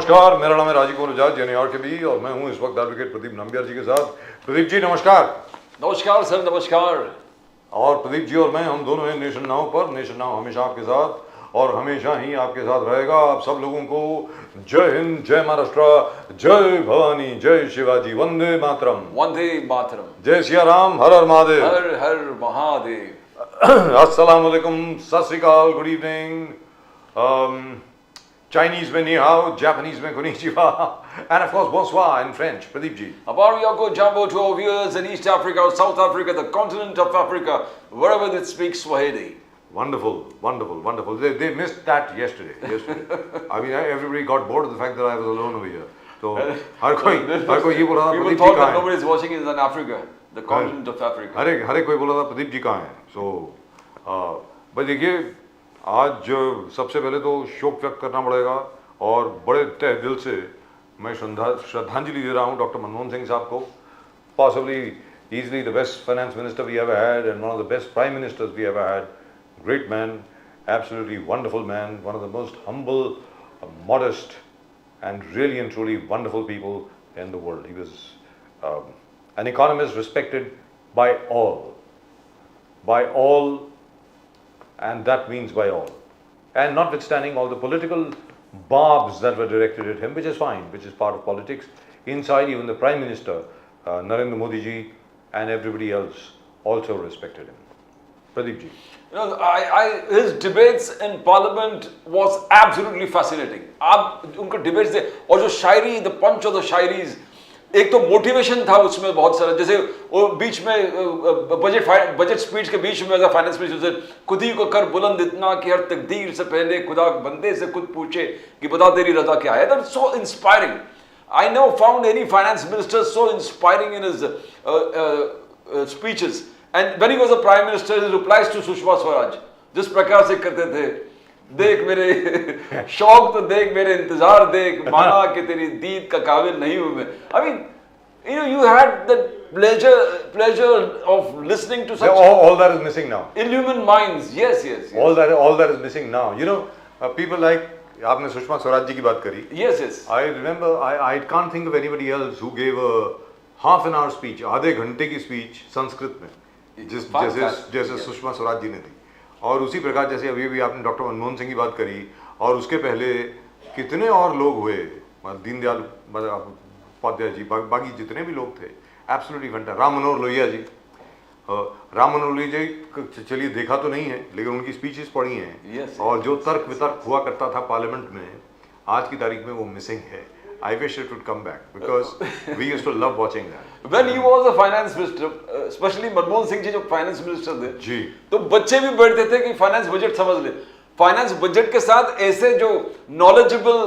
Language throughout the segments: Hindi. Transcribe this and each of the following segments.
नमस्कार, मेरा नाम है राजीव कुमार बजाज, न्यूयॉर्क के भी, और मैं हूं इस वक्त एडवोकेट प्रदीप नंबियार जी के साथ। प्रदीप जी नमस्कार। नमस्कार सर, नमस्कार। और प्रदीप जी और मैं, हम दोनों हैं नेशन नाउ पर। नेशन नाउ हमेशा आपके साथ और हमेशा ही आपके साथ रहेगा। आप सब लोगों को जय हिंद, जय महाराष्ट्र, जय भवानी, जय शिवाजी, वंदे मातरम। वंदे मातरम। जय सिया राम, हर हर महादेव। हर हर महादेव। अस्सलाम वालेकुम, सत श्री अकाल, गुड इवनिंग। Chinese में ni hao, Japanese में konnichiwa, and of course bonsoir in French. Pradeep ji. Abarioko Jumbo to our viewers in East Africa, South Africa, the continent of Africa, wherever they speak Swahili. Wonderful, wonderful, wonderful. They missed that yesterday. I mean, everybody got bored of the fact that I was alone over here. So, हर कोई ये बोल रहा था People प्रदीप जी thought कहाँ that हैं? nobody is watching is in Africa, the continent of Africa. हर कोई बोला था प्रदीप जी कहाँ हैं? So, भाई देखिए, आज सबसे पहले तो शोक व्यक्त करना पड़ेगा और बड़े तहे दिल से मैं श्रद्धांजलि दे रहा हूँ डॉक्टर मनमोहन सिंह साहब को। Possibly, easily the best finance minister we ever had and one of the best prime ministers we ever had. Great man, absolutely wonderful man, one of the most humble, modest, and really and truly wonderful people in the world. He was an economist respected by all, and that means by all. And notwithstanding all the political barbs that were directed at him, which is fine, which is part of politics, inside even the Prime Minister, Narendra Modi ji, and everybody else also respected him. Pradeep ji. You know, his debates in Parliament was absolutely fascinating. आप उनके debates थे और जो शायरी, the punch of the shayaris, एक तो मोटिवेशन था उसमें बहुत सारा, जैसे वो बीच में बजट स्पीच के बीच में अगर फाइनेंस मिनिस्टर खुद ही को कर बुलंद इतना कि हर तकदीर से पहले खुदा बंदे से खुद पूछे कि बता तेरी रजा क्या है। That's so inspiring. I never found any finance minister so inspiring in his speeches. And when he was a prime minister, his replies to Sushma Swaraj जिस प्रकार से करते थे, देख मेरे शौक तो देख, मेरे इंतजार देख, माना कि तेरी दीद का काबिल नहीं हूं मैं। I mean, you had the pleasure of listening to such all that is missing now. Illumined minds. Yes. All that is missing now. You know, people like आपने सुषमा स्वराज जी की बात करी. Yes. I remember, I can't think of anybody else who gave a half an hour speech, आधे घंटे की speech संस्कृत में, जैसे सुषमा स्वराज जी ने दी। और उसी प्रकार जैसे अभी आपने डॉक्टर मनमोहन सिंह की बात करी, और उसके पहले कितने और लोग हुए, दीनदयाल उपाध्याय जी, बाकी जितने भी लोग थे, एब्सोल्युटली फैंटास्टिक। राम मनोहर लोहिया जी चलिए देखा तो नहीं है, लेकिन उनकी स्पीचेस पढ़ी हैं। और जो तर्क वितर्क हुआ करता था पार्लियामेंट में, आज की तारीख में वो मिसिंग है। I wish it would come back because we used to love watching that. When he was a finance minister, especially Manmohan Singh ji जो फाइनेंस मिनिस्टर थे जी, तो बच्चे भी बैठते थे कि फाइनेंस बजट समझ ले। फाइनेंस बजट के साथ ऐसे जो नॉलेजेबल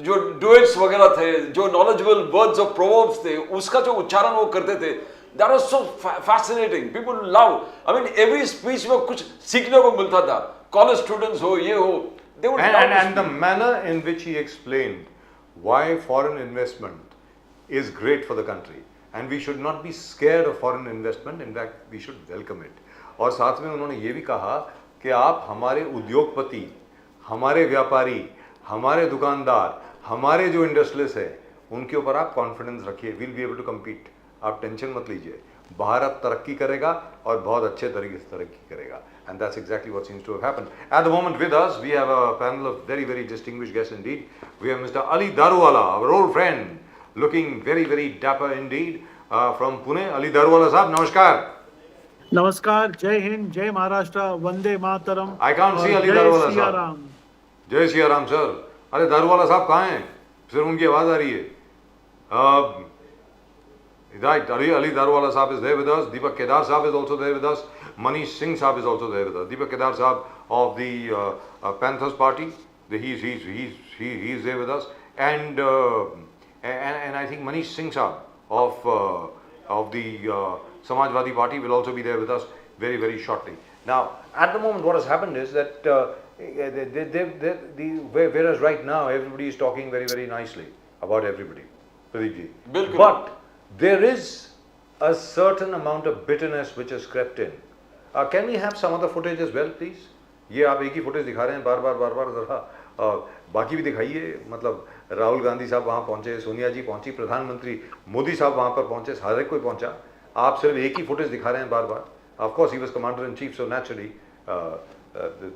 जो डुएट्स वगैरह थे, जो नॉलेजेबल वर्ड्स और प्रोवर्ब्स थे, उसका जो उच्चारण वो करते थे, that was so fascinating. People love. I mean, every speech में कुछ सीखने को मिलता था। कॉलेज स्टूडेंट्स हो, ये हो, they would love and the manner in which he explained why foreign investment is great for the country and we should not be scared of foreign investment, in fact we should welcome it. और साथ में उन्होंने ये भी कहा कि आप हमारे उद्योगपति, हमारे व्यापारी, हमारे दुकानदार, हमारे जो इंडस्ट्रियलिस्ट है, उनके ऊपर आप कॉन्फिडेंस रखिए, will be able to compete. आप टेंशन मत लीजिए, भारत तरक्की करेगा और बहुत अच्छे तरीके से तरक्की करेगा। And that's exactly what seems to have happened. At the moment with us, we have a panel of very, very distinguished guests indeed. We have Mr. Ali Daruwala, our old friend, looking very, very dapper indeed, from Pune. Ali Daruwala sahab, namaskar. नमस्कार, जय Hind, Jai Maharashtra, Vande Mataram. I can't see Ali Daruwala sahab. जय सिया राम सर। अरे दारूवाला साहब कहाँ हैं? सिर्फ उनकी आवाज आ रही है। Right, Ali Daruwala Sahab is there with us. Deepak Kedar Sahab is also there with us. Manish Singh Sahab is also there with us. Deepak Kedar Sahab of the Panthers Party, he's there with us, and I think Manish Singh Sahab of the Samajwadi Party will also be there with us very, very shortly. Now, at the moment, what has happened is that whereas right now everybody is talking very, very nicely about everybody, Pradeep ji, but there is a certain amount of bitterness which has crept in. Can we have some other footage as well, please? ये आप एक ही फुटेज दिखा रहे हैं बार बार जरा बाकी भी दिखाइए, मतलब राहुल गांधी साहब वहाँ पहुँचे, सोनिया जी पहुँची, प्रधानमंत्री मोदी साहब वहाँ पर पहुँचे, हर एक कोई पहुँचा। आप सिर्फ एक ही फुटेज दिखा रहे हैं बार बार. Of course, he was commander in chief, so naturally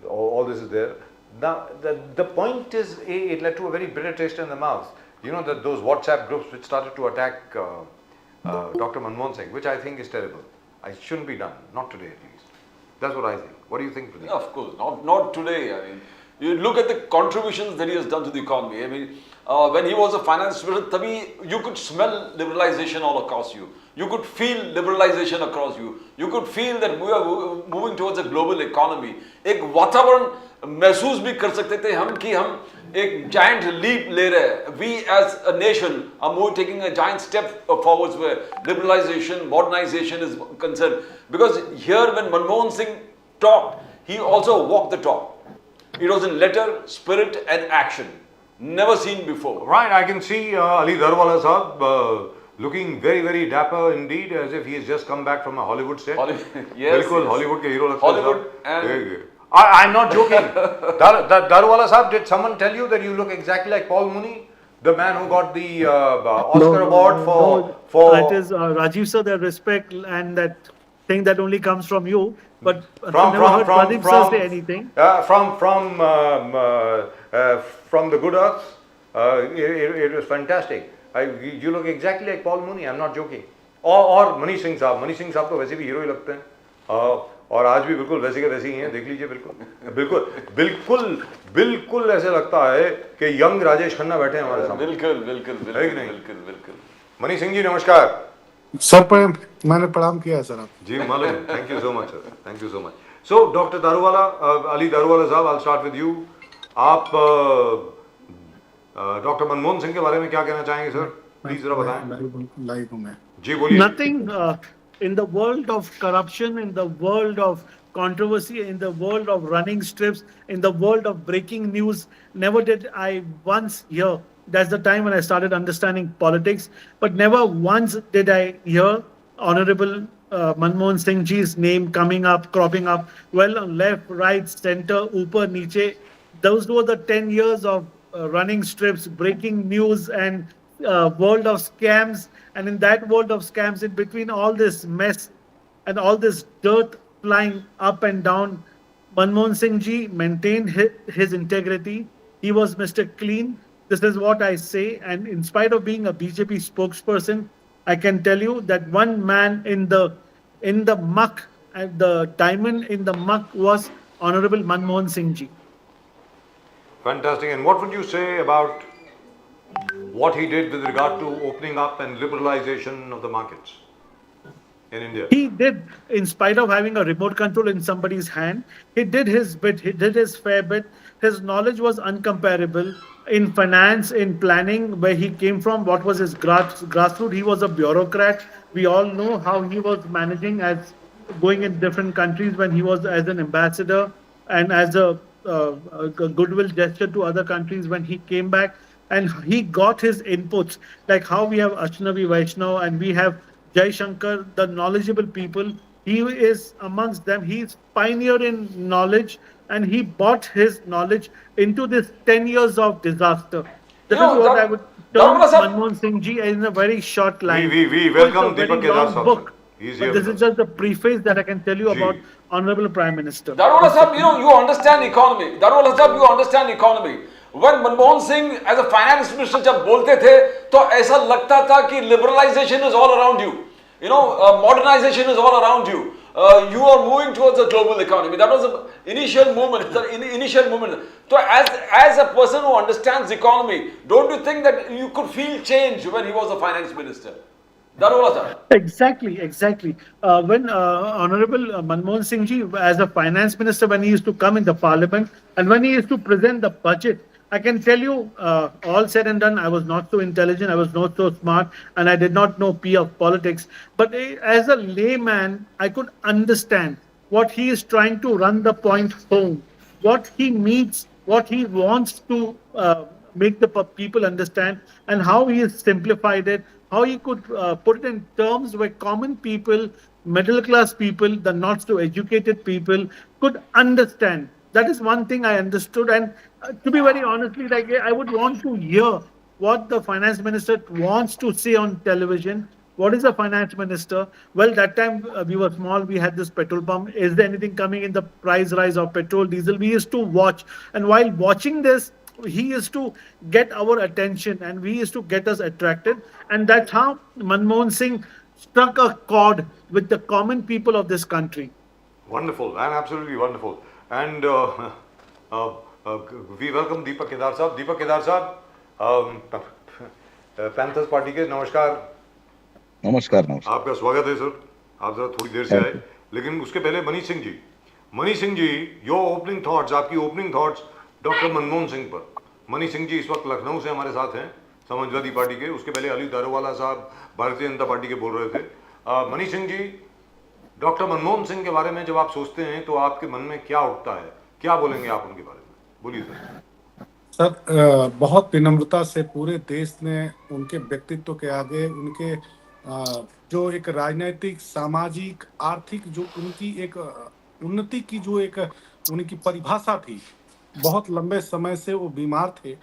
all this is there. Now, the point is, it led to a very bitter taste in the mouth. You know, those WhatsApp groups which started to attack Dr. Manmohan Singh, which I think is terrible. It shouldn't be done, not today at least. That's what I think. What do you think, Pradeep? Yeah, of course, not today. I mean, you look at the contributions that he has done to the economy. I mean, when he was a finance minister, tabhi you could smell liberalization all across you. You could feel liberalization across you. You could feel that we are moving towards a global economy. एक वातावरण महसूस भी कर सकते थे हम कि हम एक giant leap ले रहे हैं. We as a nation are more taking a giant step forwards where liberalization, modernization is concerned. Because here when Manmohan Singh talked, he also walked the talk. It was in letter, spirit and action. Never seen before. Right, I can see Ali Darwala Sahab looking very, very dapper indeed, as if he has just come back from a Hollywood set. Yes, बिल्कुल yes. Hollywood के hero लगते हैं Hollywood साहब. and- I'm not joking. Darwala Sahab, did someone tell you that you look exactly like Paul Mooney, the man who got the Oscar award for? That is Rajiv sir, that respect and that thing that only comes from you. But I've never heard Pradeep sir say anything. From the Good Earth, it was fantastic. You look exactly like Paul Mooney. I'm not joking. और Manish Singh साहब तो वैसे भी हीरो ही लगते हैं. और आज भी बिल्कुल वैसे के वैसे ही हैं. देख लीजिए, बिल्कुल ऐसे लगता है कि यंग राजेश खन्ना बैठे हैं हमारे सामने. बिल्कुल. मनीष सिंह जी नमस्कार. सर पर मैंने प्रणाम किया है सर आप. जी मालूम. Thank you so much, sir. Thank you so much. So, Dr. Darwala, Ali Darwala साहब, I'll start with you. आप डॉक्टर मनमोहन सिंह के बारे में क्या कहना चाहेंगे सर? प्लीज जरा बताएं. लाइव हूं मैं. जी बोलिए. Nothing in the world of corruption, in the world of controversy, in the world of running strips, in the world of breaking news, never did I once hear. That's the time when I started understanding politics. But never once did I hear Honorable Manmohan Singh ji's name coming up, cropping up. Well, on left, right, center, upar, niche. Those were the 10 years of running strips, breaking news, and world of scams. And in that world of scams, in between all this mess and all this dirt flying up and down, Manmohan Singh ji maintained his integrity. He was Mr. Clean. This is what I say. And in spite of being a BJP spokesperson, I can tell you that one man in the muck, and the diamond in the muck, was Honorable Manmohan Singh ji. Fantastic. And what would you say about what he did with regard to opening up and liberalization of the markets in India? He did, in spite of having a remote control in somebody's hand, he did his bit, he did his fair bit. His knowledge was uncomparable in finance, in planning, where he came from, what was his grassroots. He was a bureaucrat. We all know how he was managing as going in different countries when he was as an ambassador and as a goodwill gesture to other countries when he came back. And he got his inputs, like how we have Ashnavi Vaishnav and we have Jai Shankar, the knowledgeable people. He is amongst them. He's pioneer in knowledge, and he brought his knowledge into this 10 years of disaster. This is what I would term Manmohan Singh ji in a very short line. We welcome Deepak Kedar Sahab. book. He's But here. this is just the preface that I can tell you about Honorable Prime Minister. Darwala Sahab, you understand economy. Darwala Sahab, you understand economy. When Manmohan Singh as a finance minister जब बोलते थे तो ऐसा लगता था कि liberalization is all around you. Modernization is all around you. You are moving towards a global economy. That was the initial movement. So as a person who understands economy, don't you think that you could feel change when he was a finance minister? Darwala Sahab. Exactly. When Honorable Manmohan Singh ji, as a finance minister, when he used to come in the parliament and when he used to present the budget, I can tell you, all said and done, I was not so intelligent, I was not so smart, and I did not know P of politics. But as a layman, I could understand what he is trying to run the point home, what he needs, what he wants to make the people understand, and how he has simplified it, how he could put it in terms where common people, middle class people, the not so educated people could understand. That is one thing I understood. And to be very honestly, like I would want to hear what the finance minister wants to say on television. What is the finance minister? Well, that time we were small. We had this petrol pump. Is there anything coming in the price rise of petrol, diesel? We used to watch, and while watching this, he used to get our attention, and we used to get us attracted, and that's how Manmohan Singh struck a chord with the common people of this country. Wonderful and absolutely wonderful. And uh, we welcome Deepak Kedar साहब. Deepak Kedar साहब, पैंथर्स पार्टी के नमस्कार. नमस्कार नमस्कार आपका स्वागत है सर. आप जरा थोड़ी देर से आए, लेकिन उसके पहले मनीष सिंह जी. मनीष सिंह जी, योर ओपनिंग थॉट्स, आपकी opening thoughts doctor Manmohan Singh पर. मनीष सिंह जी इस वक्त लखनऊ से हमारे साथ हैं, समाजवादी पार्टी के. उसके पहले अली दारोवाला साहब भारतीय जनता पार्टी के बोल रहे थे. मनीष सिंह जी, डॉक्टर मनमोहन सिंह के बारे में जब आप सोचते हैं तो आपके मन में क्या उठता है? क्या बोलेंगे आप उनके बारे में? बोलिए सर. सर, बहुत विनम्रता से पूरे देश ने उनके व्यक्तित्व के आगे उनके जो एक राजनीतिक, सामाजिक, आर्थिक जो उनकी एक उन्नति की जो एक उनकी परिभाषा थी, बहुत लंबे समय से वो बीमार थे.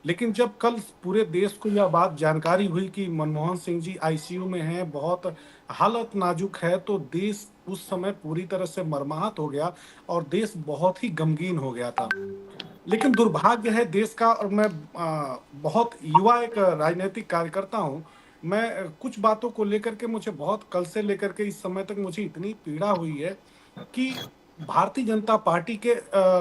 लेकिन जब कल पूरे देश को यह बात जानकारी हुई कि मनमोहन सिंह जी आईसीयू में हैं, बहुत हालत नाजुक है, तो देश उस समय पूरी तरह से मर्माहत हो गया और देश बहुत ही गमगीन हो गया था. लेकिन दुर्भाग्य है देश का, और मैं बहुत युवा एक राजनीतिक कार्यकर्ता हूँ. मैं कुछ बातों को लेकर के मुझे बहुत कल से लेकर के इस समय तक मुझे इतनी पीड़ा हुई है कि भारतीय जनता पार्टी के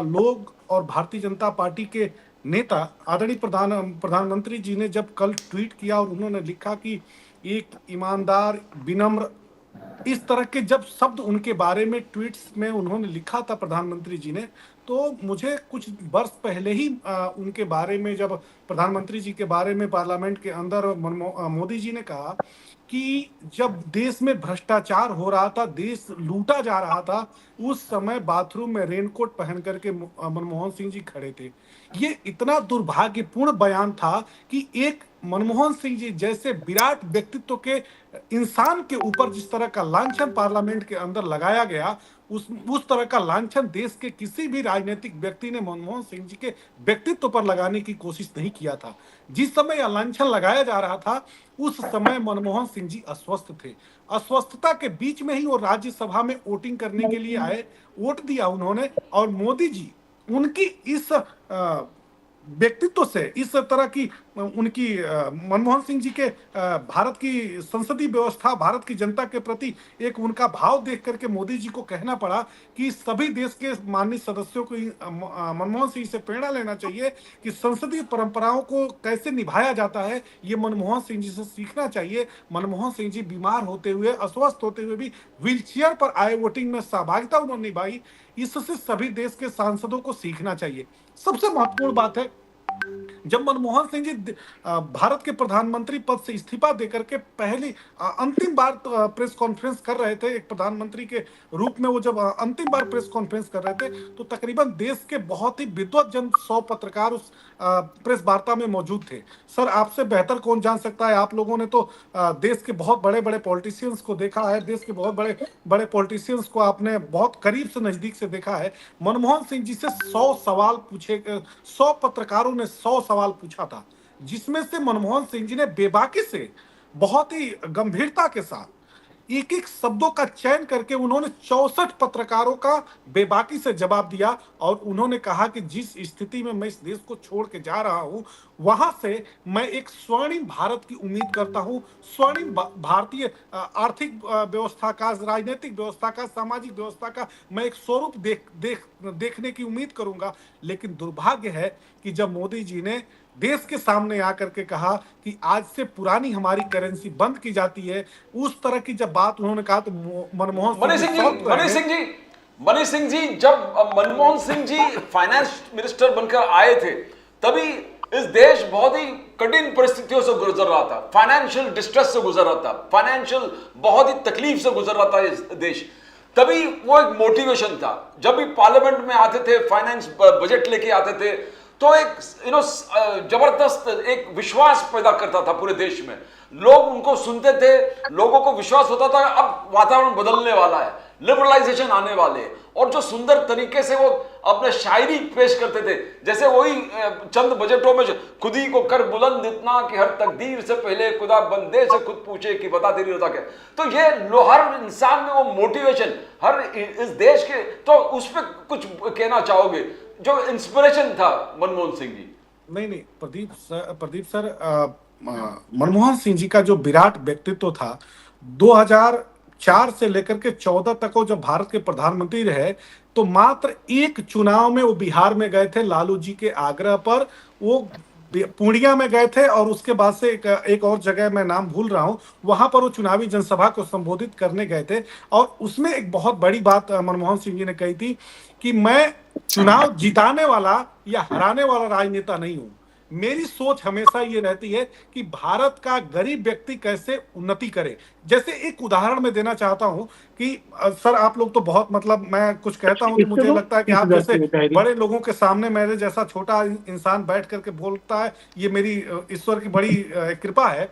लोग और भारतीय जनता पार्टी के नेता आदरणीय प्रधानमंत्री जी ने जब कल ट्वीट किया और उन्होंने लिखा कि एक ईमानदार, विनम्र, इस तरह के जब शब्द उनके बारे में ट्वीट्स में उन्होंने लिखा था प्रधानमंत्री जी ने, तो मुझे कुछ वर्ष पहले ही उनके बारे में, जब प्रधानमंत्री जी के बारे में पार्लियामेंट के अंदर मोदी जी ने कहा कि जब देश में भ्रष्टाचार हो रहा था, देश लूटा जा रहा था, उस समय बाथरूम में रेनकोट पहन करके मनमोहन सिंह जी खड़े थे. ये इतना दुर्भाग्यपूर्ण बयान था कि एक मनमोहन सिंह जी जैसे विराट व्यक्तित्व के इंसान के ऊपर जिस तरह का लांछन पार्लियामेंट के अंदर लगाया गया, उस तरह का लांछन देश के किसी भी राजनीतिक व्यक्ति ने मनमोहन सिंह जी के व्यक्तित्व पर लगाने की कोशिश नहीं किया था. जिस समय यह लांछन लगाया जा रहा था, उस समय मनमोहन सिंह जी अस्वस्थ थे. अस्वस्थता के बीच में ही वो राज्यसभा में वोटिंग करने के लिए आए, वोट दिया उन्होंने, और मोदी जी उनकी इस व्यक्तित्व से, इस तरह की उनकी मनमोहन सिंह जी के भारत की संसदीय व्यवस्था, भारत की जनता के प्रति एक उनका भाव देख करके मोदी जी को कहना पड़ा कि सभी देश के माननीय सदस्यों को मनमोहन सिंह से प्रेरणा लेना चाहिए कि संसदीय परंपराओं को कैसे निभाया जाता है, ये मनमोहन सिंह जी से सीखना चाहिए. मनमोहन सिंह जी बीमार होते हुए, अस्वस्थ होते हुए भी व्हीलचेयर पर आए, वोटिंग में सहभागिता उन्होंने निभाई. इससे सभी देश के सांसदों को सीखना चाहिए. सबसे महत्वपूर्ण बात है, जब मनमोहन सिंह जी भारत के प्रधानमंत्री पद से इस्तीफा देकर के पहली अंतिम बार प्रेस कॉन्फ्रेंस कर रहे थे, एक प्रधानमंत्री के रूप में वो जब अंतिम बार प्रेस कॉन्फ्रेंस कर रहे थे, तो तकरीबन देश के बहुत ही विद्वत जन 100 पत्रकार उस प्रेस वार्ता में मौजूद थे. सर, आपसे बेहतर कौन जान सकता है, आप लोगों ने तो देश के बहुत बड़े बड़े पॉलिटिशियंस को देखा है, देश के बहुत बड़े बड़े पॉलिटिशियंस को आपने बहुत करीब से, नजदीक से देखा है. मनमोहन सिंह जी से 100 सवाल पूछे, 100 पत्रकारों ने 100 सवाल पूछा था, जिसमें से मनमोहन सिंह जी ने बेबाकी से, बहुत ही गंभीरता के साथ एक एक शब्दों का चयन करके उन्होंने 64 पत्रकारों का बेबाकी से जवाब दिया. और उन्होंने कहा कि जिस स्थिति में मैं इस देश को छोड़ के जा रहा हूं, वहां से मैं एक स्वर्णिम भारत की उम्मीद करता हूं, स्वर्णिम भारतीय आर्थिक व्यवस्था का, राजनीतिक व्यवस्था का, सामाजिक व्यवस्था का मैं एक स्वरूप देखने की उम्मीद करूंगा. लेकिन दुर्भाग्य है कि जब मोदी जी ने देश के सामने आकर के कहा कि आज से पुरानी हमारी करेंसी बंद की जाती है, उस तरह की जब बात उन्होंने कहा, तो मनमोहन सिंह जी जब मनमोहन सिंह जी फाइनेंस मिनिस्टर बनकर आए थे, तभी इस देश बहुत ही कठिन परिस्थितियों से गुजर रहा था, फाइनेंशियल डिस्ट्रेस से गुजर रहा था, फाइनेंशियल बहुत ही तकलीफ से गुजर रहा था इस देश. तभी वो एक मोटिवेशन था. जब भी पार्लियामेंट में आते थे, फाइनेंस बजट लेके आते थे, तो एक जबरदस्त एक विश्वास पैदा करता था पूरे देश में. लोग उनको सुनते थे, लोगों को विश्वास होता था अब वातावरण बदलने वाला है, लिबरलाइजेशन आने वाले, और जो सुंदर तरीके से वो अपने शायरी पेश करते थे, जैसे वही चंद बजटों में खुदी को कर बुलंद इतना कि हर तकदीर से पहले खुदा बंदे से खुद पूछे कि बता तेरी रजा क्या। तो ये हर इंसान में वो मोटिवेशन, हर इस देश के, तो उस पर कुछ कहना चाहोगे जो इंस्पिरेशन था मनमोहन सिंह जी? नहीं, प्रदीप सर, मनमोहन सिंह जी का जो विराट व्यक्तित्व था, 2004 से लेकर के 14 तक वो जब भारत के प्रधानमंत्री रहे, तो मात्र एक चुनाव में वो बिहार में गए थे लालू जी के आग्रह पर। वो पूर्णिया में गए थे और उसके बाद से एक और जगह मैं नाम भूल रहा हूं, वहां पर वो चुनावी जनसभा को संबोधित करने गए थे। और उसमें एक बहुत बड़ी बात मनमोहन सिंह जी ने कही थी कि मैं चुनाव जिताने वाला या हराने वाला राजनेता नहीं हूं। मेरी सोच हमेशा ये रहती है कि भारत का गरीब व्यक्ति कैसे उन्नति करे। जैसे एक उदाहरण मैं देना चाहता हूं कि सर आप लोग तो बहुत, मतलब मैं कुछ कहता हूं तो मुझे लगता है कि आप जैसे बड़े लोगों के सामने मेरे जैसा छोटा इंसान बैठ करके बोलता है, ये मेरी ईश्वर की बड़ी कृपा है।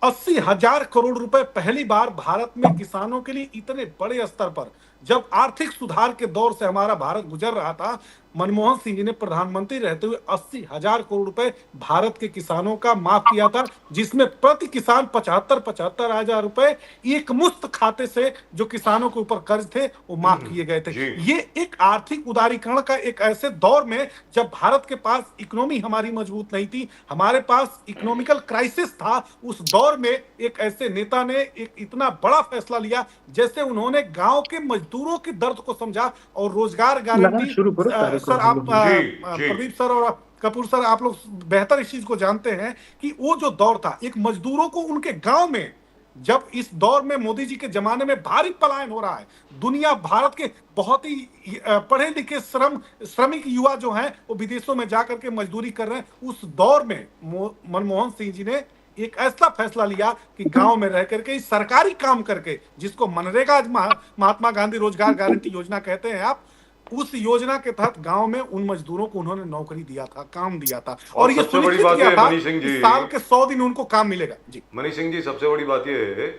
80,000 करोड़ रुपए पहली बार भारत में किसानों के लिए इतने बड़े स्तर पर, जब आर्थिक सुधार के दौर से हमारा भारत गुजर रहा था, मनमोहन सिंह जी ने प्रधानमंत्री रहते हुए 80,000 करोड़ रुपए भारत के किसानों का माफ किया था, जिसमें प्रति किसान 75,000 रुपए एक मुश्त खाते से जो किसानों के ऊपर कर्ज थे वो माफ किए गए थे। ये एक आर्थिक उदारीकरण का एक ऐसे दौर में जब भारत के पास इकोनॉमी हमारी मजबूत नहीं थी, हमारे पास इकोनॉमिकल क्राइसिस था, उस दौर में एक ऐसे नेता ने एक इतना बड़ा फैसला लिया, जैसे उन्होंने गांव के मजदूरों के दर्द को समझा और रोजगार गारंटी। सर आप प्रदीप सर और कपूर सर, आप लोग बेहतर इस चीज को जानते हैं कि वो जो दौर था, एक मजदूरों को उनके गांव में, जब इस दौर में मोदी जी के जमाने में भारी पलायन हो रहा है, दुनिया भारत के बहुत ही पढ़े लिखे श्रमिक युवा जो हैं वो विदेशों में जाकर के मजदूरी कर रहे हैं, उस दौर में मनमोहन सिंह जी ने एक ऐसा फैसला लिया कि गांव में रह करके सरकारी काम करके, जिसको मनरेगा महात्मा गांधी रोजगार गारंटी योजना कहते हैं आप, उस योजना के तहत गांव में उन मजदूरों को उन्होंने नौकरी दिया था, काम दिया था, और ये सुनिश्चित किया था कि साल के 100 दिन उनको काम मिलेगा। जी मनीष सिंह जी, सबसे बड़ी बात ये है,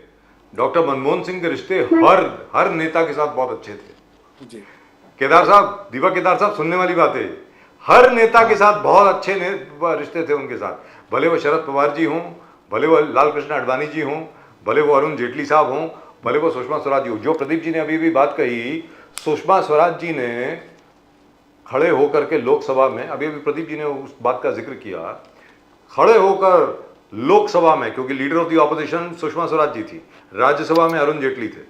डॉक्टर मनमोहन सिंह के रिश्ते हर नेता के साथ बहुत अच्छे थे। जी केदार साहब, दीपक केदार साहब, सुनने वाली बात है, हर नेता के साथ बहुत अच्छे रिश्ते थे उनके साथ, भले वो शरद पवार जी हों, भले वो लाल कृष्ण आडवाणी जी हों, भले वो अरुण जेटली साहब हों, भले वो सुषमा स्वराज जी हो। जो प्रदीप जी ने अभी भी बात कही, सुषमा स्वराज जी ने खड़े होकर के लोकसभा में, अभी प्रदीप जी ने उस बात का जिक्र किया, खड़े होकर लोकसभा में, क्योंकि leader of the opposition Sushma Swaraj ji थी, राज्यसभा में अरुण जेटली थे,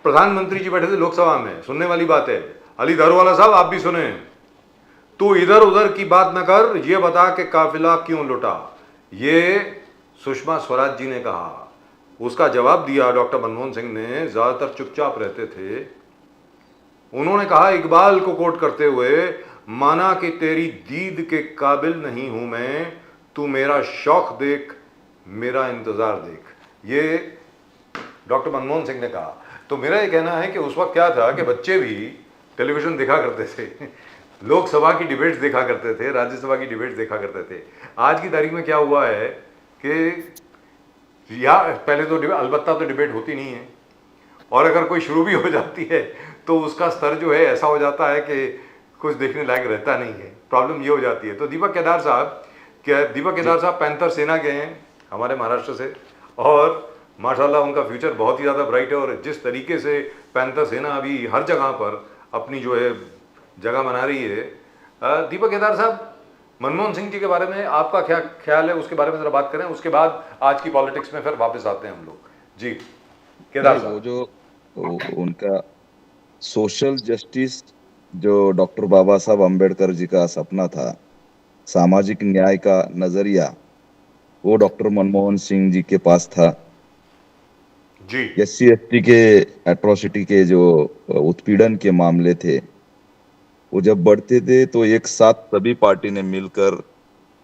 प्रधानमंत्री जी बैठे थे लोकसभा में। सुनने वाली बात है, अली दारूवाला साहब आप भी सुने, तू इधर उधर की बात न कर, ये बता के काफिला क्यों लुटा, ये सुषमा स्वराज जी ने कहा। उसका जवाब दिया डॉक्टर मनमोहन सिंह ने, ज्यादातर चुपचाप रहते थे। उन्होंने कहा इकबाल को कोट करते हुए, माना कि तेरी दीद के काबिल नहीं हूं मैं, तू मेरा शौक देख, मेरा इंतजार देख। ये डॉक्टर मनमोहन सिंह ने कहा। तो मेरा ये कहना है कि उस वक्त क्या था कि बच्चे भी टेलीविजन देखा करते थे, लोकसभा की डिबेट्स देखा करते थे, राज्यसभा की डिबेट्स देखा करते थे। आज की तारीख में क्या हुआ है कि पहले तो अलबत्ता तो डिबेट होती नहीं है, और अगर कोई शुरू भी हो जाती है तो उसका स्तर जो है ऐसा हो जाता है कि कुछ देखने लायक रहता नहीं है। प्रॉब्लम ये हो जाती है। तो दीपक केदार साहब पैंथर सेना के हैं हमारे महाराष्ट्र से, और माशाल्लाह उनका फ्यूचर बहुत ही ज़्यादा ब्राइट है, और जिस तरीके से पैंथर सेना अभी हर जगह पर अपनी जो है जगह बना रही है। दीपक केदार साहब, मनमोहन सिंह जी के बारे में आपका क्या ख्याल है, उसके बारे में जरा बात करें, उसके बाद आज की पॉलिटिक्स में फिर वापस आते हैं हम लोग। जी केदार साहब। वो जो उनका सोशल जस्टिस, जो डॉक्टर बाबा साहब अम्बेडकर जी का सपना था, सामाजिक न्याय का नजरिया, वो डॉक्टर मनमोहन सिंह जी के पास था। जी SC ST के एट्रोसिटी के जो उत्पीड़न के मामले थे, वो जब बढ़ते थे तो एक साथ सभी पार्टी ने मिलकर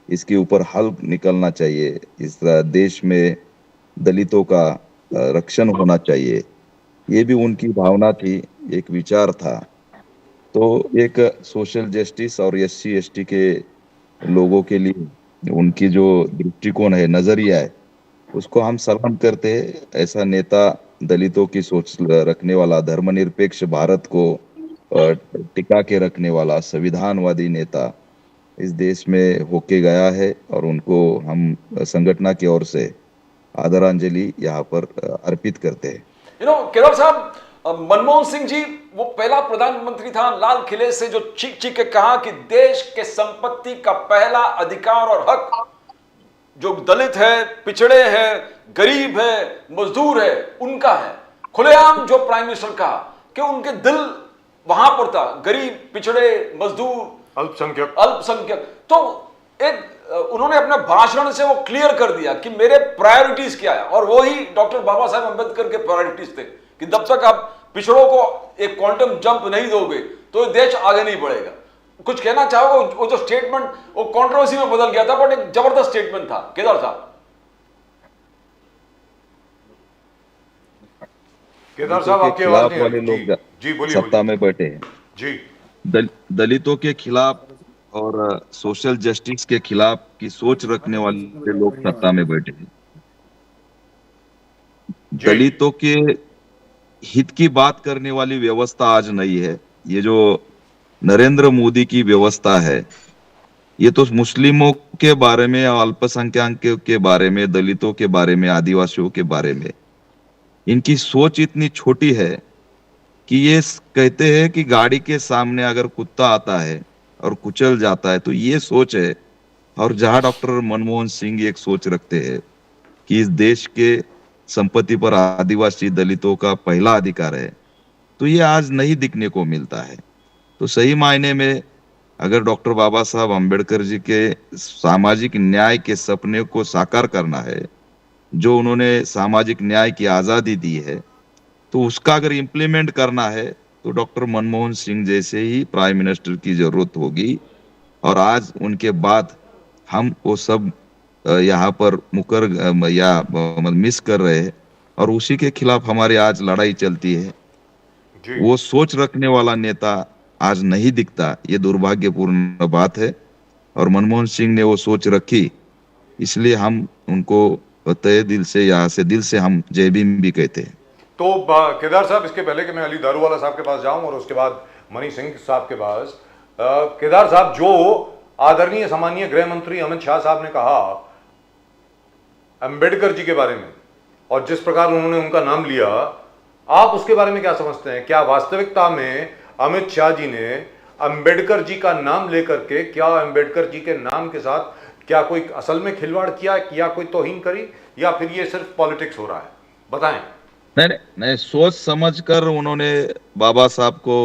इसके ऊपर हल निकलना चाहिए, इस देश में दलितों का रक्षण होना चाहिए, ये भी उनकी भावना थी, एक विचार था। तो एक सोशल जस्टिस और SC ST के लोगों के लिए उनकी जो दृष्टिकोण है, नजरिया है, उसको हम सलाम करते हैं। ऐसा नेता, दलितों की सोच रखने वाला, धर्मनिरपेक्ष भारत को टिका के रखने वाला संविधानवादी नेता इस देश में होके गया है, और उनको हम संगठन की ओर से आदरांजलि यहाँ पर अर्पित करते हैं। केदार साहब, मनमोहन सिंह जी वो पहला प्रधानमंत्री था लाल किले से जो चीख चीख के कहा कि देश के संपत्ति का पहला अधिकार और हक जो दलित है, पिछड़े हैं, गरीब है, मजदूर है, उनका है। खुलेआम जो प्राइम मिनिस्टर कहा कि उनके दिल वहां पर था, गरीब, पिछड़े, मजदूर, अल्पसंख्यक। तो एक उन्होंने अपने भाषण से वो क्लियर कर दिया कि मेरे प्रायोरिटीज क्या है, और वही डॉक्टर बाबा साहेब अंबेडकर के प्रायोरिटीज थे कि जब तक आप पिछड़ों को एक क्वांटम जंप नहीं दोगे तो देश आगे नहीं बढ़ेगा। कुछ कहना चाहोगे? वो जो स्टेटमेंट वो कंट्रोवर्सी में बदल गया था, बट एक जबरदस्त स्टेटमेंट था। केदार साहब, आपकी आवाज नहीं आ वाले रही। लोग जी बोलिए। सत्ता में बैठे हैं। जी दलितों के खिलाफ और सोशल जस्टिस के खिलाफ की सोच रखने वाले लोग सत्ता में बैठे हैं। दलितों के हित की बात करने वाली व्यवस्था आज नहीं है। ये जो नरेंद्र मोदी की व्यवस्था है, ये तो मुस्लिमों के बारे में, अल्पसंख्यकों के बारे में, दलितों के बारे में, आदिवासियों के बारे में, इनकी सोच इतनी छोटी है कि ये कहते हैं कि गाड़ी के सामने अगर कुत्ता आता है और कुचल जाता है तो ये सोच है। और जहां डॉक्टर मनमोहन सिंह एक सोच रखते हैं कि इस देश के संपत्ति पर आदिवासी दलितों का पहला अधिकार है, तो ये आज नहीं दिखने को मिलता है। तो सही मायने में अगर डॉक्टर बाबा साहब अम्बेडकर जी के सामाजिक न्याय के सपने को साकार करना है, जो उन्होंने सामाजिक न्याय की आजादी दी है, तो उसका अगर इम्प्लीमेंट करना है तो डॉक्टर मनमोहन सिंह जैसे ही प्राइम मिनिस्टर की जरूरत होगी। और आज उनके बाद हम वो सब यहाँ पर मिस कर रहे हैं, और उसी के खिलाफ हमारी आज लड़ाई चलती है। वो सोच रखने वाला नेता आज नहीं दिखता, ये दुर्भाग्यपूर्ण बात है। और मनमोहन सिंह ने वो सोच रखी, इसलिए हम उनको तहे दिल से, यहाँ से दिल से हम जय भीम भी कहते हैं। तो केदार साहब, इसके पहले कि मैं अली दारूवाला साहब के पास जाऊं और उसके बाद मनी सिंह साहब के पास, केदार साहब, जो आदरणीय सम्मानीय गृह मंत्री अमित शाह साहब ने कहा अंबेडकर जी के बारे में, और जिस प्रकार उन्होंने उनका नाम लिया, आप उसके बारे में क्या समझते हैं? क्या वास्तविकता में अमित शाह जी ने अंबेडकर जी का नाम लेकर के, क्या अंबेडकर जी के नाम के साथ क्या कोई असल में खिलवाड़ किया, या कोई तौहीन करी, या फिर ये सिर्फ पॉलिटिक्स हो रहा है? बताएं। नहीं, सोच समझकर उन्होंने बाबा साहब को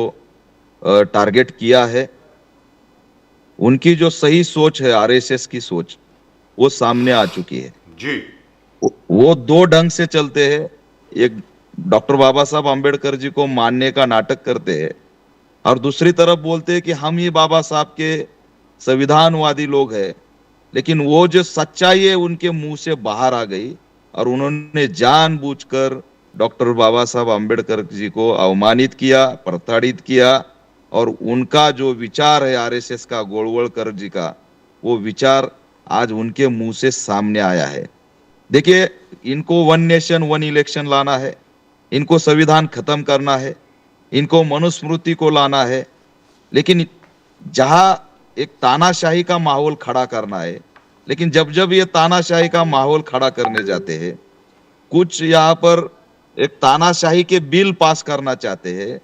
टारगेट किया है। उनकी जो सही सोच है, आरएसएस की सोच, वो सामने आ चुकी है जी। वो दो ढंग से चलते हैं। एक, डॉक्टर बाबा साहब अंबेडकर जी को मानने का नाटक करते हैं, और दूसरी तरफ बोलते हैं कि हम ही बाबा साहब के संविधानवादी लोग हैं। लेकिन वो जो सच्चाई है उनके मुंह से बाहर आ गई, और उन्होंने जानबूझकर डॉक्टर बाबा साहब अंबेडकर जी को अवमानित किया, प्रताड़ित किया, और उनका जो विचार है आरएसएस का, गोलवलकर जी का, वो विचार आज उनके मुंह से सामने आया है। देखिए, इनको वन नेशन वन इलेक्शन लाना है, इनको संविधान खत्म करना है, इनको मनुस्मृति को लाना है, लेकिन जहां एक तानाशाही का माहौल खड़ा करना है, लेकिन जब जब ये तानाशाही का माहौल खड़ा करने जाते हैं, कुछ यहाँ पर एक तानाशाही के बिल पास करना चाहते हैं,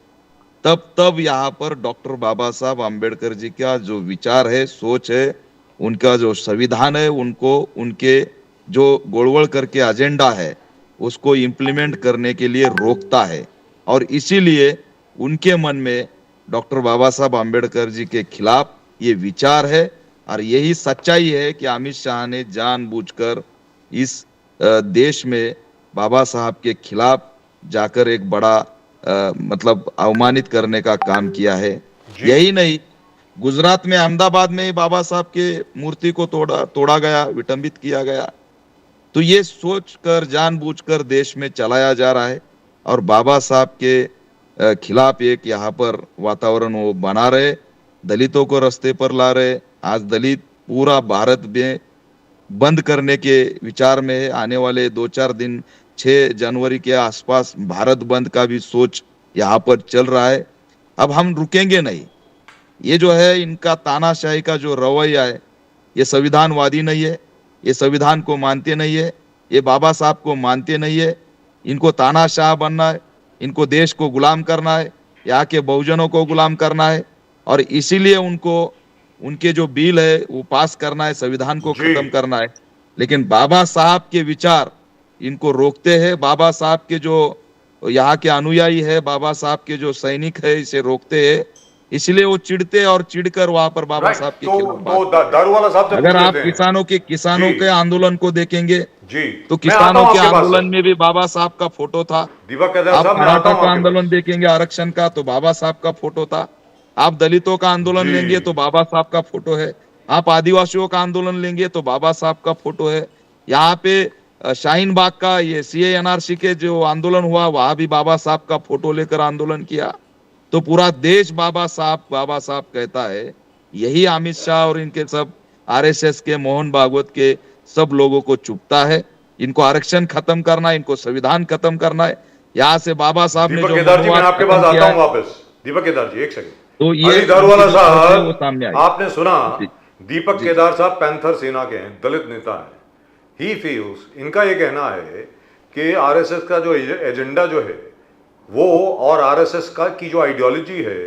तब यहाँ पर डॉक्टर बाबा साहब अंबेडकर जी का जो विचार है, सोच है, उनका जो संविधान है, उनको उनके जो गोलवलकर के एजेंडा है उसको इम्प्लीमेंट करने के लिए रोकता है। और इसीलिए उनके मन में डॉक्टर बाबा साहब अंबेडकर जी के खिलाफ ये विचार है। और यही सच्चाई है कि अमित शाह ने जानबूझकर इस देश में बाबा साहब के खिलाफ जाकर एक बड़ा मतलब अवमानित करने का काम किया है। यही नहीं, गुजरात में अहमदाबाद में बाबा साहब के मूर्ति को तोड़ा गया, विटंबित किया गया। तो ये सोचकर जानबूझकर देश में चलाया जा रहा है, और बाबा साहब के खिलाफ एक यहाँ पर वातावरण वो बना रहे, दलितों को रास्ते पर ला रहे। आज दलित पूरा भारत में बंद करने के विचार में है। आने वाले 2-4 दिन, 6 जनवरी के आसपास भारत बंद का भी सोच यहाँ पर चल रहा है। अब हम रुकेंगे नहीं। ये जो है इनका तानाशाही का जो रवैया है, ये संविधानवादी नहीं है, ये संविधान को मानते नहीं है, ये बाबा साहब को मानते नहीं है। इनको तानाशाह बनना है, इनको देश को गुलाम करना है, यहाँ के बहुजनों को गुलाम करना है, और इसीलिए उनको उनके जो बिल है वो पास करना है, संविधान को जी। खत्म करना है। लेकिन बाबा साहब के विचार इनको रोकते हैं, बाबा साहब के जो यहाँ के अनुयायी है, बाबा साहब के जो सैनिक है, इसे रोकते हैं। इसलिए वो चिढ़ते और चिढ़कर वहां पर बाबा राइट, साहब के तो खिलाफ बात। दारूवाला साहब से अगर पूछ आप लेते हैं। किसानों जी। के आंदोलन को देखेंगे जी, तो मैं आता किसानों हूं के आपके पास आंदोलन से। में भी बाबा साहब का फोटो था। दीपक केदार आप साहब, मैं आता मराठा हूं का आपके आंदोलन देखेंगे आरक्षण का तो बाबा साहब का फोटो था। आप दलितों का आंदोलन जी। लेंगे तो बाबा साहब का फोटो है। आप आदिवासियों का आंदोलन लेंगे तो बाबा साहब का फोटो है। यहाँ पे शाहीन बाग का ये सीए एनआरसी के जो आंदोलन हुआ वहां भी बाबा साहब का फोटो लेकर आंदोलन किया। तो पूरा देश बाबा साहब कहता है। यही अमित शाह और इनके सब आरएसएस के, मोहन भागवत के सब लोगों को चुभता है। इनको आरक्षण खत्म करना है, इनको संविधान खत्म करना है। यहाँ से बाबा साहब ने दीपक जो केदार जी, मैं मनुवाद आपके खत्म पास आता किया हूं है, वापस। दीपक केदार जी, एक सेकंड। तो ये अली दारूवाला उनकी जो सोच है वो साहब, सामने आई। आपने सुना, जी। दीपक जी। केदार साहब पैंथर सेना के हैं, दलित नेता हैं। ही फील्स, इनका ये कहना है कि आरएसएस का जो एजेंडा जो है वो, और आरएसएस का की जो आइडियोलॉजी है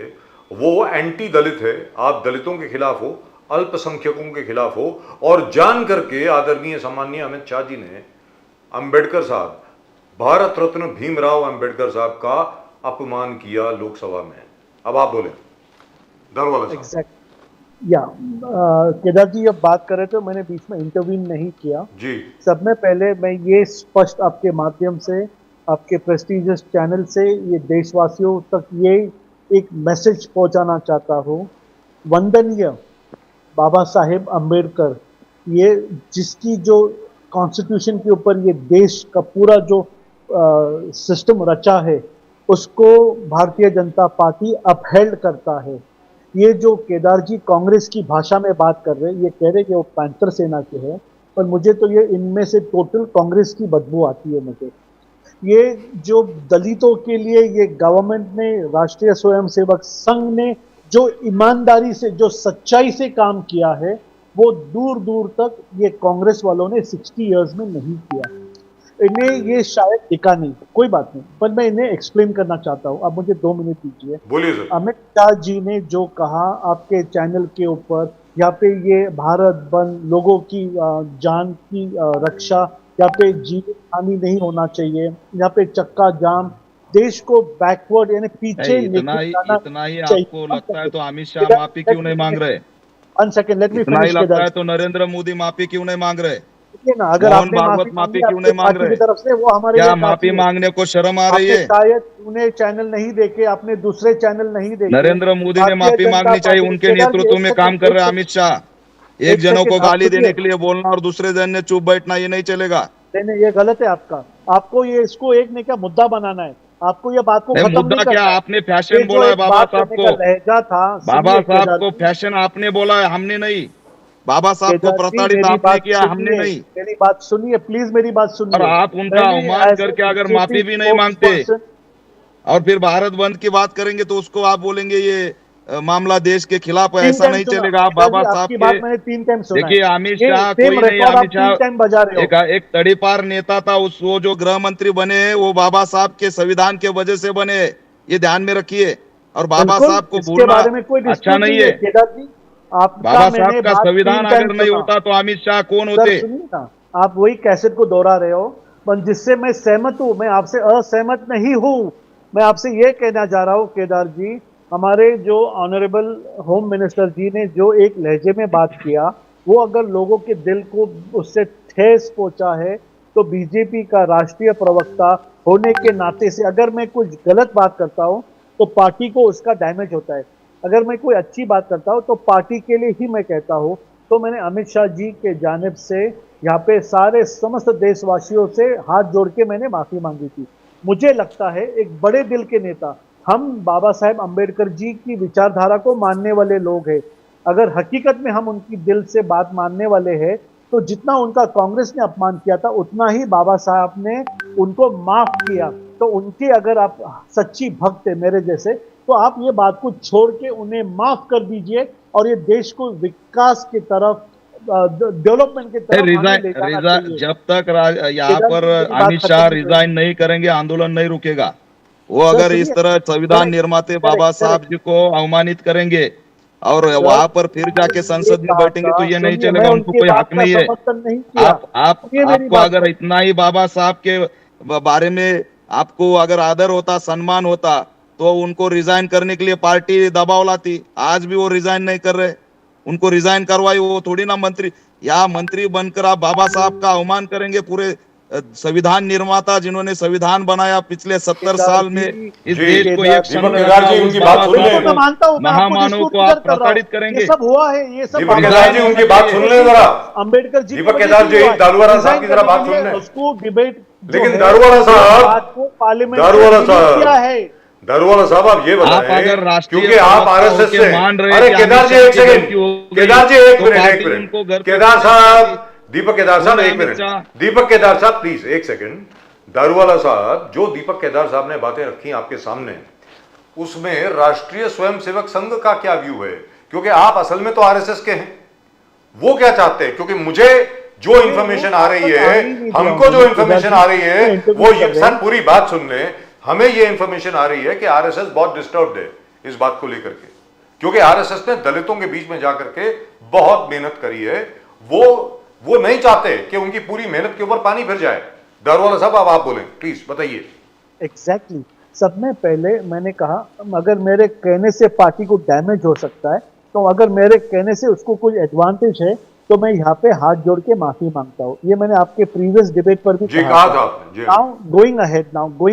वो एंटी दलित है। आप दलितों के खिलाफ हो, अल्पसंख्यकों के खिलाफ हो, और जान करके आदरणीय सम्माननीय अमित शाह जी ने अंबेडकर साहब, भारत रत्न भीमराव अंबेडकर साहब का अपमान किया लोकसभा में। अब आप बोले दारूवाला साहब। एग्जैक्ट या केदार जी अब बात कर रहे थे, मैंने बीच में इंटरवीन नहीं किया। जी, सब में पहले मैं ये स्पष्ट आपके माध्यम से, आपके प्रेस्टीजियस चैनल से ये देशवासियों तक ये एक मैसेज पहुंचाना चाहता हूँ। वंदनीय बाबा साहेब अंबेडकर, ये जिसकी जो कॉन्स्टिट्यूशन के ऊपर ये देश का पूरा जो सिस्टम रचा है, उसको भारतीय जनता पार्टी अपहेल्ड करता है। ये जो केदार जी कांग्रेस की भाषा में बात कर रहे हैं, ये कह रहे कि वो पैंथर सेना के हैं, पर मुझे तो ये इनमें से टोटल कांग्रेस की बदबू आती है मुझे। ये जो दलितों के लिए ये गवर्नमेंट ने, राष्ट्रीय स्वयंसेवक संघ ने जो ईमानदारी से, जो सच्चाई से काम किया है, वो दूर दूर तक ये कांग्रेस वालों ने 60 इयर्स में नहीं किया। इन्हें ये शायद दिखा नहीं, कोई बात नहीं, पर मैं इन्हें एक्सप्लेन करना चाहता हूँ। अब मुझे 2 मिनट दीजिए। बोलिए सर। अमित शाह जी ने जो कहा आपके चैनल के ऊपर, यहाँ पे ये भारत बंद, लोगों की जान की रक्षा, यहाँ पे जीवित हानि नहीं होना चाहिए, यहाँ पे चक्का जाम, देश को बैकवर्ड यानी पीछे इतना ही जाना चाहिए। आपको लगता है तो अमित शाह माफी क्यों नहीं मांग रहे? 1 सेकंड, लेट मी इतना ही फिनिश। लगता है तो नरेंद्र मोदी माफी क्यों नहीं मांग रहे? ना, अगर मोहन आपने भागवत माफी माफी मांगी क्यों नहीं आपकी मांग पार्टी रहे? की तरफ से, वो हमारे क्या लिए काफी माफी है। मांगने को शर्म आ रही आपने है? शायद उन्हें चैनल नहीं देखे, आपने दूसरे चैनल नहीं देखे। नरेंद्र मोदी ने भारतीय माफी जनता मांगनी चाहिए। पार्टी- उनके केदार जी, नेतृत्व एक में सेकंड, काम कर रहे हैं एक अमित शाह। एक एक जनों को सेकंड, आप गाली देने सुनिए। के लिए बोलना और दूसरे जन ने चुप बैठना, ये नहीं चलेगा। नहीं, ये गलत है आपका। आपको ये इसको एक ने क्या मुद्दा बनाना है, आपको ये बात को नहीं, खत्म मुद्दा नहीं क्या? करना है। आपने ये फैशन जो बोला है एक बाबा बात साहब करने को। का लहजा था, बाबा सुनिए साहब केदार को जी। फैशन आपने बोला है, हमने नहीं। बाबा साहब को केदार जी, प्रताड़ित मेरी आपने बात किया, हमने सुनिए, नहीं। मेरी बात सुनिए प्लीज, मेरी बात सुनिए। और आप उनका मैंने अवमान as a करके अगर BJP माफी भी नहीं मांगते spokesperson- और फिर भारत बंद की बात करेंगे तो उसको आप बोलेंगे ये मामला देश के खिलाफ है। 3 ऐसा टाइम नहीं सुना। चलेगा। आप केदार बाबा जी, साहब आपकी बात के, मैंने 3 टाइम सुना है। देखिए अमित ये शाह same कोई नहीं। record आप अमित 3 टाइम बजा रहे शाह हो। एक तड़ीपार नेता था। उस वो जो गृह मंत्री बने हैं वो बाबा साहब के संविधान के वजह से बने हैं, ये ध्यान में रखिए। और बाबा बिल्कुल, साहब को इसके भूलना बारे में कोई अच्छा dispute नहीं है। केदार जी, आपका बाबा साहब मैंने का बात संविधान 3 टाइम अगर नहीं सुना। होता तो अमित शाह कौन सर होते? सुनिए ना, आप वही कैसेट को दोहरा रहे हो, पर जिससे मैं सहमत हूं, मैं आपसे असहमत नहीं हूं। मैं आपसे ये कहना चाह रहा हूं केदार जी, हमारे जो ऑनरेबल होम मिनिस्टर जी ने जो एक लहजे में बात किया, वो अगर लोगों के दिल को उससे ठेस पहुंचा है, तो बीजेपी का राष्ट्रीय प्रवक्ता होने के नाते से अगर मैं कुछ गलत बात करता हूं तो पार्टी को उसका डैमेज होता है। अगर मैं कोई अच्छी बात करता हूं तो पार्टी के लिए ही मैं कहता हूं। तो मैंने अमित शाह जी के जानिब से यहाँ पे सारे समस्त देशवासियों से हाथ जोड़ के मैंने माफी मांगी थी। मुझे लगता है एक बड़े दिल के नेता, हम बाबा साहेब अंबेडकर जी की विचारधारा को मानने वाले लोग हैं। अगर हकीकत में हम उनकी दिल से बात मानने वाले हैं, तो जितना उनका कांग्रेस ने अपमान किया था, उतना ही बाबा साहब ने उनको माफ किया। तो उनके अगर आप सच्ची भक्त है मेरे जैसे, तो आप ये बात को छोड़ के उन्हें माफ कर दीजिए और ये देश को विकास की तरफ, डेवलपमेंट की तरफ हमें ले जाना चाहिए। जब तक यहाँ पर मेरी बात अमित शाह खत्म नहीं रिजाइन नहीं करेंगे, आंदोलन नहीं रुकेगा। वो सर, अगर इस सुनिए। तरह संविधान करेक्ट, निर्माते करेक्ट, बाबा साहब करेक्ट। जी को अवमानित करेंगे और वहां पर फिर जाके संसद में बैठेंगे तो ये नहीं सुनिए, चलेगा। मैं उनको उनकी कोई बात हक का नहीं है। समर्थन नहीं किया। सुनिए मेरी आपको बात अगर को। इतना ही बाबा साहब के बारे में आपको अगर आदर होता, सम्मान होता, तो उनको रिजाइन करने के लिए पार्टी दबाव लाती। आज भी वो रिजाइन नहीं कर रहे, उनको रिजाइन करवाई। वो थोड़ी ना मंत्री, या मंत्री बनकर आप बाबा साहब का अवमान करेंगे। पूरे संविधान निर्माता जिन्होंने संविधान बनाया पिछले 70 साल में इस जी, देश को एक संघ दीपक में केदार रखा, जी, उस उनकी बाबा बात सुन साहब लें। को, मैं मानता हूं, मैं आपको महामानव dispute को नहीं आप कर रहा हूं। प्रताड़ित करेंगे। ये सब हुआ है, ये सब दीपक बात- केदार जी, उनकी बात सुन लें जरा। अंबेडकर जी दीपक की वजह केदार से जी, हुआ है। दारूवाला साहब डिजाइन की जरा करने बात के लिए सुन लें। उसको डिबेट लेकिन दारूवाला साहब, बात को पार्लियामेंट दारूवाला में डिलीट साहब, किया है। दारूवाला साहब, आप ये आप बताएं, अगर राष्ट्रीय क्योंकि आप प्रवक्ता आरएसएस होके से, मान रहे अरे कि केदार जी अमित एक शाह की सेकंड, गलती हो गई, केदार जी एक तो मिनट, पार्टी एक उनको मिनट, घर पे केदार भेज साहब, देती। दीपक केदार साहब, बोले एक अमित मिनट, शाह। दीपक केदार साहब प्लीज एक सेकंड। दारूवाला साहब, जो दीपक केदार साहब ने बातें रखी आपके सामने, उसमें राष्ट्रीय स्वयंसेवक संघ का क्या व्यू है? क्योंकि आप असल में तो आरएसएस के हैं, वो क्या चाहते हैं? क्योंकि मुझे जो इंफॉर्मेशन आ रही है, हमको जो इंफॉर्मेशन आ रही है, वो ये, सर पूरी बात सुन लें, हमें ये इंफॉर्मेशन आ रही है कि आरएसएस बहुत डिस्टर्ब्ड है इस बात को लेकर के, क्योंकि आरएसएस ने दलितों के बीच में जाकर के बहुत मेहनत करी है। वो नहीं चाहते कि उनकी पूरी मेहनत के ऊपर पानी फिर जाए। दारूवाला साहब, अब आप बोलें प्लीज, बताइए। एग्जैक्टली सब में पहले मैंने कहा, अगर मेरे कहने से पार्टी को डैमेज हो सकता है, तो अगर मेरे कहने से उसको कोई एडवांटेज है, तो मैं यहाँ पे हाथ जोड़ के माफी मांगता हूँ। ये मैंने आपके प्रीवियस डिबेट पर भी कहा था आपने। नाउ गोइंग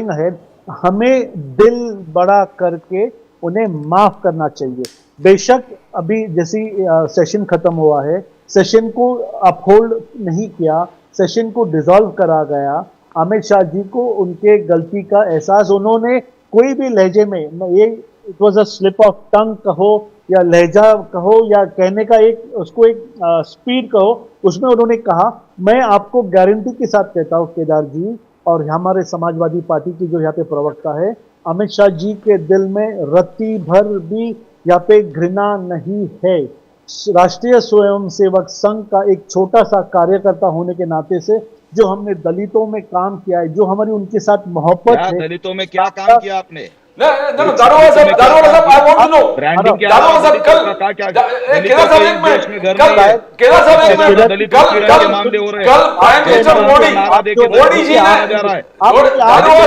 अहेड हमें दिल बड़ा करके उन्हें माफ करना चाहिए। बेशक अभी जैसी सेशन खत्म हुआ है, सेशन को अपहोल्ड नहीं किया, सेशन को डिसॉल्व करा गया। अमित शाह जी को उनके गलती का एहसास, उन्होंने कोई भी लहजे में, ये it was a slip of tongue कहो या लहजा कहो या कहने का उसको एक स्पीड कहो, उसमें उन्होंने कहा, मैं आपको गारंटी के साथ कहता हूँ केदार जी और हमारे समाजवादी पार्टी की जो यहाँ पे प्रवक्ता है, अमित शाह जी के दिल में रत्ती भर भी यहाँ पे घृणा नहीं है। राष्ट्रीय स्वयंसेवक संघ का एक छोटा सा कार्यकर्ता होने के नाते से जो हमने दलितों में काम किया है, जो हमारी उनके साथ मोहब्बत है। दलितों में क्या काम किया आपने? Daruwala sahab, I want to know, branding क्या? दारूवाला साहब, कल केदार साहब एक मिनट, केदार साहब एक मिनट, कल मामले हो रहे कल प्राइम मिनिस्टर मोदी जी ने, दारूवाला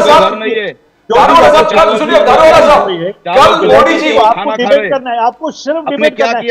साहब, दारूवाला साहब, कल सुनिए, दारूवाला साहब, कल मोदी जी, आपको डिबेट करना है, आपको सिर्फ डिबेट करना है,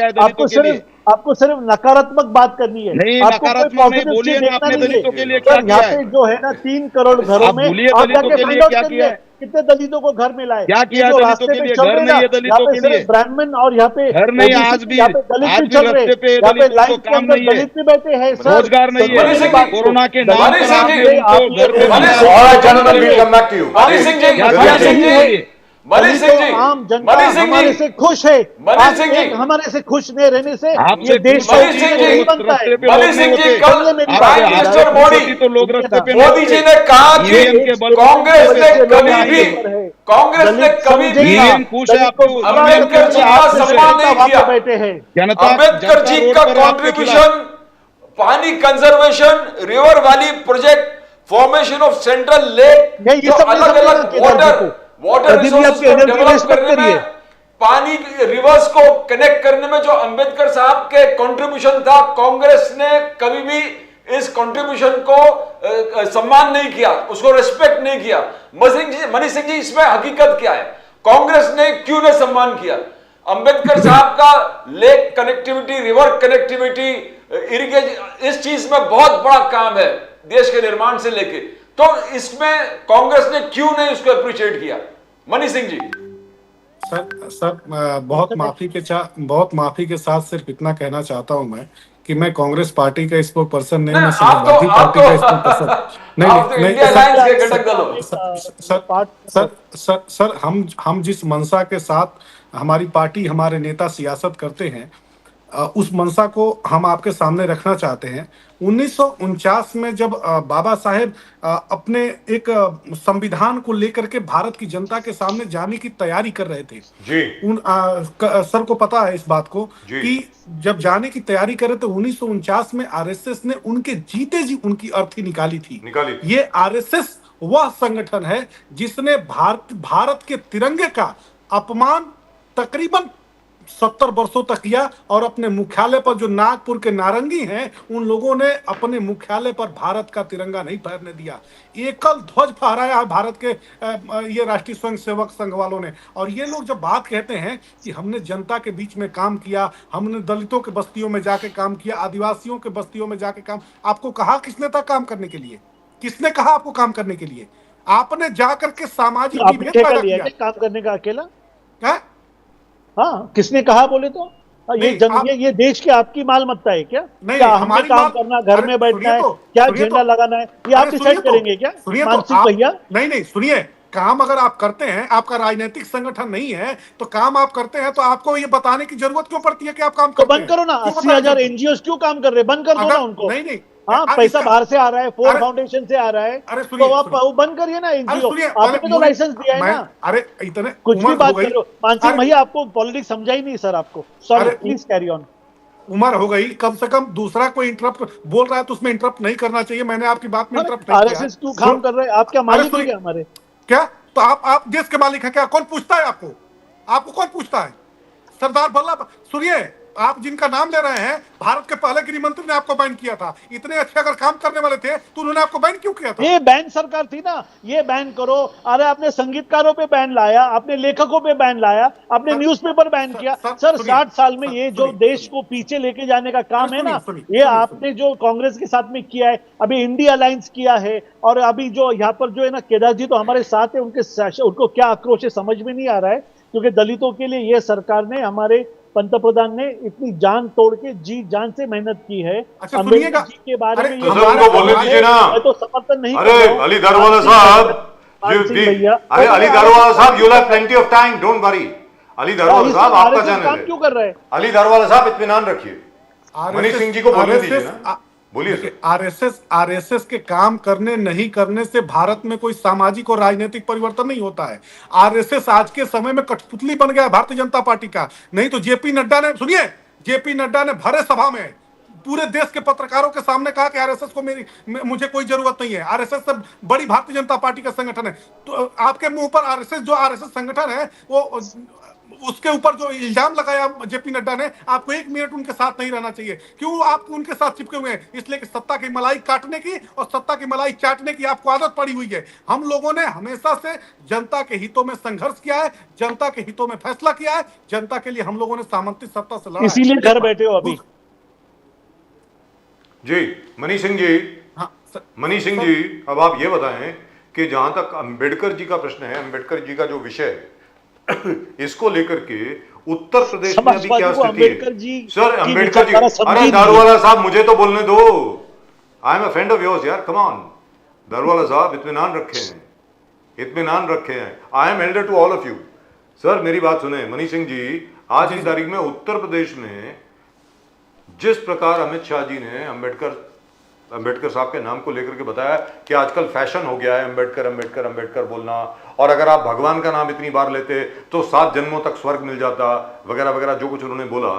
आपको सिर्फ नकारात्मक बात करनी है। नहीं, आपको कोई नकारात्मक नहीं, positive बोलिए चीज ना देखना आपने नहीं है। दलितों के लिए क्या सर, किया यहाँ है? पे जो है ना 3 करोड़ घरों आप में बोलिए आप दलितों जाके के लिए find out क्या करिए, किया है? कितने दलितों को घर मिला है। क्या किया ये जो दलितों रास्ते के में लिए? चल घर रहे नहीं ना, है दलितों यहाँ पे के लिए। सिर्फ ब्राह्मण और यहाँ पे घर नहीं, OBC, आज भी यहाँ पे दलित आज भी भी चल रहे, रास्ते पे यहाँ पे दलितों लाइन को के काम अंदर नहीं है, दलित भी बैठे हैं सर। रोजगार नहीं मनीष है, सिंह जी, कोरोना के नाम मनीष पर सिंह आप जी, उनको घर पे मनीष बुलाया। All right, gentlemen, we'll come back to you. Manish Singh जी, क्या मनीष सिंह किया? जी, मनीष सिंह जी, आम जनता मनीष सिंह हमारे जी, से खुश है। मनीष आप सिंह जी, एक हमारे से खुश नहीं रहने से आपसे ये देश खुश मनीष सिंह जी, नहीं बनता है। मनीष सिंह जी, कल सुनिए मेरी बात। प्राइम मिनिस्टर मोदी, तो लोग रास्ते पे मोदी जी ने कहा कि ईवीएम के बल पर कांग्रेस ने कभी भी, है। कांग्रेस ने दलित कभी भी समझेगा, ईवीएम खुश है दलित आपको, को अम्बेडकर जी का आप सम्मान नहीं वहाँ पे किया। बैठे हैं। जनता अंबेडकर जी रोड का पर आपके खिलाफ। कंट्रीब्यूशन, पानी conservation, river valley project, formation of central lake, नहीं, ये जो सब नहीं अलग समझेगा अलग केदार जी को। वाटर कभी भी रिसोर्सेज आपकी को एनर्जी डेवलप वेस्ट मत करने करिए। में, पानी रिवर्स को कनेक्ट करने में जो अंबेडकर साहब के कंट्रीब्यूशन था, कांग्रेस ने कभी भी इस कंट्रीब्यूशन को सम्मान नहीं किया, उसको रिस्पेक्ट नहीं किया। मनीष सिंह जी, इसमें हकीकत क्या है? कांग्रेस ने क्यों नहीं सम्मान किया? अंबेडकर साहब का lake connectivity, river connectivity, irrigation, इस चीज में बहुत बड़ा काम है देश के निर्माण से लेके, तो इसमें कांग्रेस ने क्यों नहीं उसको अप्रिशिएट किया? मनीष सिंह जी। सर बहुत माफी के साथ सिर्फ इतना कहना चाहता हूं मैं कि मैं कांग्रेस पार्टी का स्पोक पर्सन नहीं, मैं समाजवादी पार्टी का स्पोक पर्सन नहीं। सर हम जिस मंशा के साथ हमारी पार्टी, हमारे नेता सियासत करते हैं, उस मंशा को हम आपके सामने रखना चाहते हैं। 1949 में जब बाबा साहेब अपने एक संविधान को लेकर के भारत की जनता के सामने जाने की तैयारी कर रहे थे, जी सर को पता है इस बात को जी। कि जब जाने की तैयारी कर रहे थे 1949 में आरएसएस ने उनके जीते जी उनकी अर्थी निकाली थी। ये आरएसएस वह संगठन है जिसने भारत के तिरंगे का अपमान तकरीबन 70 वर्षों तक किया, और अपने मुख्यालय पर जो नागपुर के नारंगी हैं उन लोगों ने अपने मुख्यालय पर भारत का तिरंगा नहीं फहरने दिया। एकल ध्वज फहराया है भारत के ये राष्ट्रीय स्वयंसेवक संघ वालों ने। और ये लोग जब बात कहते हैं कि हमने जनता के बीच में काम किया, हमने दलितों के बस्तियों में जाके काम किया, आदिवासियों के बस्तियों में जाके काम, आपको कहा किसने था काम करने के लिए? किसने कहा आपको काम करने के लिए? आपने जाकर के सामाजिक विभेद पैदा किया काम करने का अकेला। क्या? हाँ, किसने कहा बोले तो? ये देश की आपकी मालमत्ता है क्या? नहीं, क्या हमारी काम करना, घर में बैठना है, क्या झंडा लगाना है, ये आप डिसाइड करेंगे क्या? मानसिक भैया, नहीं सुनिए, काम अगर आप करते हैं, आपका राजनीतिक संगठन नहीं है तो काम आप करते हैं, तो आपको ये बताने की जरूरत क्यों पड़ती है कि आप काम करते हैं? बंद करो ना। 80,000 एनजीओ क्यों काम कर रहे हैं? बंद कर दो ना उनको। नहीं हाँ, पैसा बाहर से आ रहा है, फोर्ड फाउंडेशन से आ रहा है, तो आप बंद करिए ना एनजीओ। आपने तो लाइसेंस दिया है ना। अरे इतने कुछ भी बात करो मानसिक भैया, आपको पॉलिटिक्स समझा ही नहीं सर आपको। Sorry, please carry on. उम्र हो गई, कम से कम दूसरा कोई इंटरप्ट बोल रहा है तो उसमें इंटरप्ट नहीं करना चाहिए। मैंने आपकी बात में इंटरप्ट नहीं किया। आरएसएस क्यों काम कर रहे हैं? आप क्या मालिक है क्या हमारे? क्या? तो आप देश के मालिक हैं क्या? कौन पूछता है आपको? आपको कौन पूछता है? सरदार वल्लभ, सुनिए, आप जिनका नाम ले रहे हैं, भारत के पहले गृह मंत्री ने आपको बैन किया था। इतने अच्छे अगर काम करने वाले थे तो उन्होंने आपको बैन क्यों किया था? ये बैन सरकार थी ना, ये बैन करो। अरे आपने संगीतकारों पे बैन लाया, आपने लेखकों पे बैन लाया, आपने न्यूज़पेपर बैन किया। सर 60 साल में ये जो देश को पीछे लेके जाने का काम है ना, ये आपने जो कांग्रेस के साथ में किया है, अभी इंडिया अलायंस किया है, और अभी जो यहाँ पर जो है ना केदार जी तो हमारे साथ है, उनको क्या आक्रोश है समझ में नहीं आ रहा है, क्योंकि दलितों के लिए ये सरकार ने, हमारे पंतप्रधान ने इतनी जान तोड़ के जी जान से मेहनत की है। अम्बेडकर जी के बारे में उनको बोलने दीजिए ना। मैं तो समर्थन नहीं। अरे अली दारोवाला साहब, अरे अली दारोवाला साहब, you have plenty of time, don't worry. Ali Darowala साहब आपका चैनल है, क्यों कर रहे हैं? अली दारोवाला साहब इत्मीनान रखिए। मनीष सिंह जी को बोलने दीजिए ना, बोलिए। आरएसएस के काम करने नहीं करने से भारत में कोई सामाजिक और राजनीतिक परिवर्तन नहीं होता है। आरएसएस आज के समय में कठपुतली बन गया है भारतीय जनता पार्टी का। नहीं तो जेपी नड्डा ने, सुनिए, जेपी नड्डा ने भरे सभा में पूरे देश के पत्रकारों के सामने कहा कि आरएसएस को मुझे कोई जरूरत नहीं है, आरएसएस से बड़ी भारतीय जनता पार्टी का संगठन है। तो आपके मुंह पर आरएसएस संगठन है, वो उसके ऊपर जो इल्जाम लगाया जेपी नड्डा ने, आपको 1 मिनट उनके साथ नहीं रहना चाहिए। क्यों आप उनके साथ चिपके हुए हैं? इसलिए कि सत्ता की मलाई काटने की और सत्ता की मलाई चाटने की आपको आदत पड़ी हुई है। हम लोगों ने हमेशा से जनता के हितों में संघर्ष किया है, जनता के हितों में फैसला किया है, जनता के लिए हम लोगों ने सामंती सत्ता से लड़ा है। इसीलिए घर बैठे हो अभी। जी मनीष सिंह जी, हाँ, मनीष सिंह जी, अब आप ये बताएं कि जहां तक अंबेडकर जी का प्रश्न है, अंबेडकर जी का जो विषय है, इसको लेकर के उत्तर प्रदेश में अभी क्या स्थिति है? सर अंबेडकर जी, अरे दारोवाला साहब मुझे तो बोलने दो, I am a friend of yours यार, कम ऑन। दारोवाला साहब इत्मीनान रखे हैं, इत्मीनान रखे हैं, I am elder to all of you. Sir मेरी बात सुने मनीष सिंह जी, आज की तारीख में उत्तर प्रदेश में जिस प्रकार अमित शाह जी ने अंबेडकर साहब के नाम को लेकर के बताया कि आजकल फैशन हो गया है अंबेडकर अंबेडकर अंबेडकर बोलना, और अगर आप भगवान का नाम इतनी बार लेते तो 7 जन्मों तक स्वर्ग मिल जाता, वगैरह वगैरह जो कुछ उन्होंने बोला,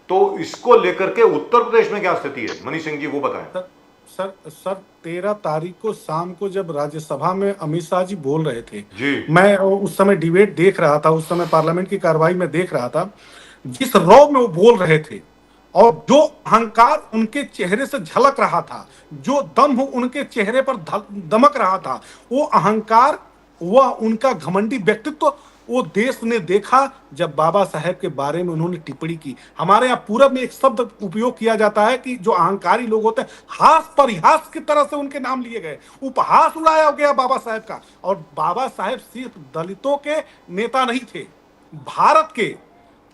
तो इसको लेकर के उत्तर प्रदेश में क्या स्थिति है मनीष सिंह जी, वो बताएं। सर 13 तारीख को शाम को जब राज्यसभा में अमित शाह जी बोल रहे थे जी, मैं उस समय डिबेट देख रहा था, उस समय पार्लियामेंट की कार्रवाई में देख रहा था, जिस रौब में वो बोल रहे थे और जो अहंकार उनके चेहरे से झलक रहा था, जो दम उनके चेहरे पर दमक रहा था, वो अहंकार, वह उनका घमंडी व्यक्तित्व वो देश ने देखा जब बाबा साहेब के बारे में उन्होंने टिप्पणी की। हमारे यहाँ पूरब में एक शब्द उपयोग किया जाता है कि जो अहंकारी लोग होते हैं, हास परिहास की तरह से उनके नाम लिए गए, उपहास उड़ाया गया बाबा साहेब का। और बाबा साहेब सिर्फ दलितों के नेता नहीं थे, भारत के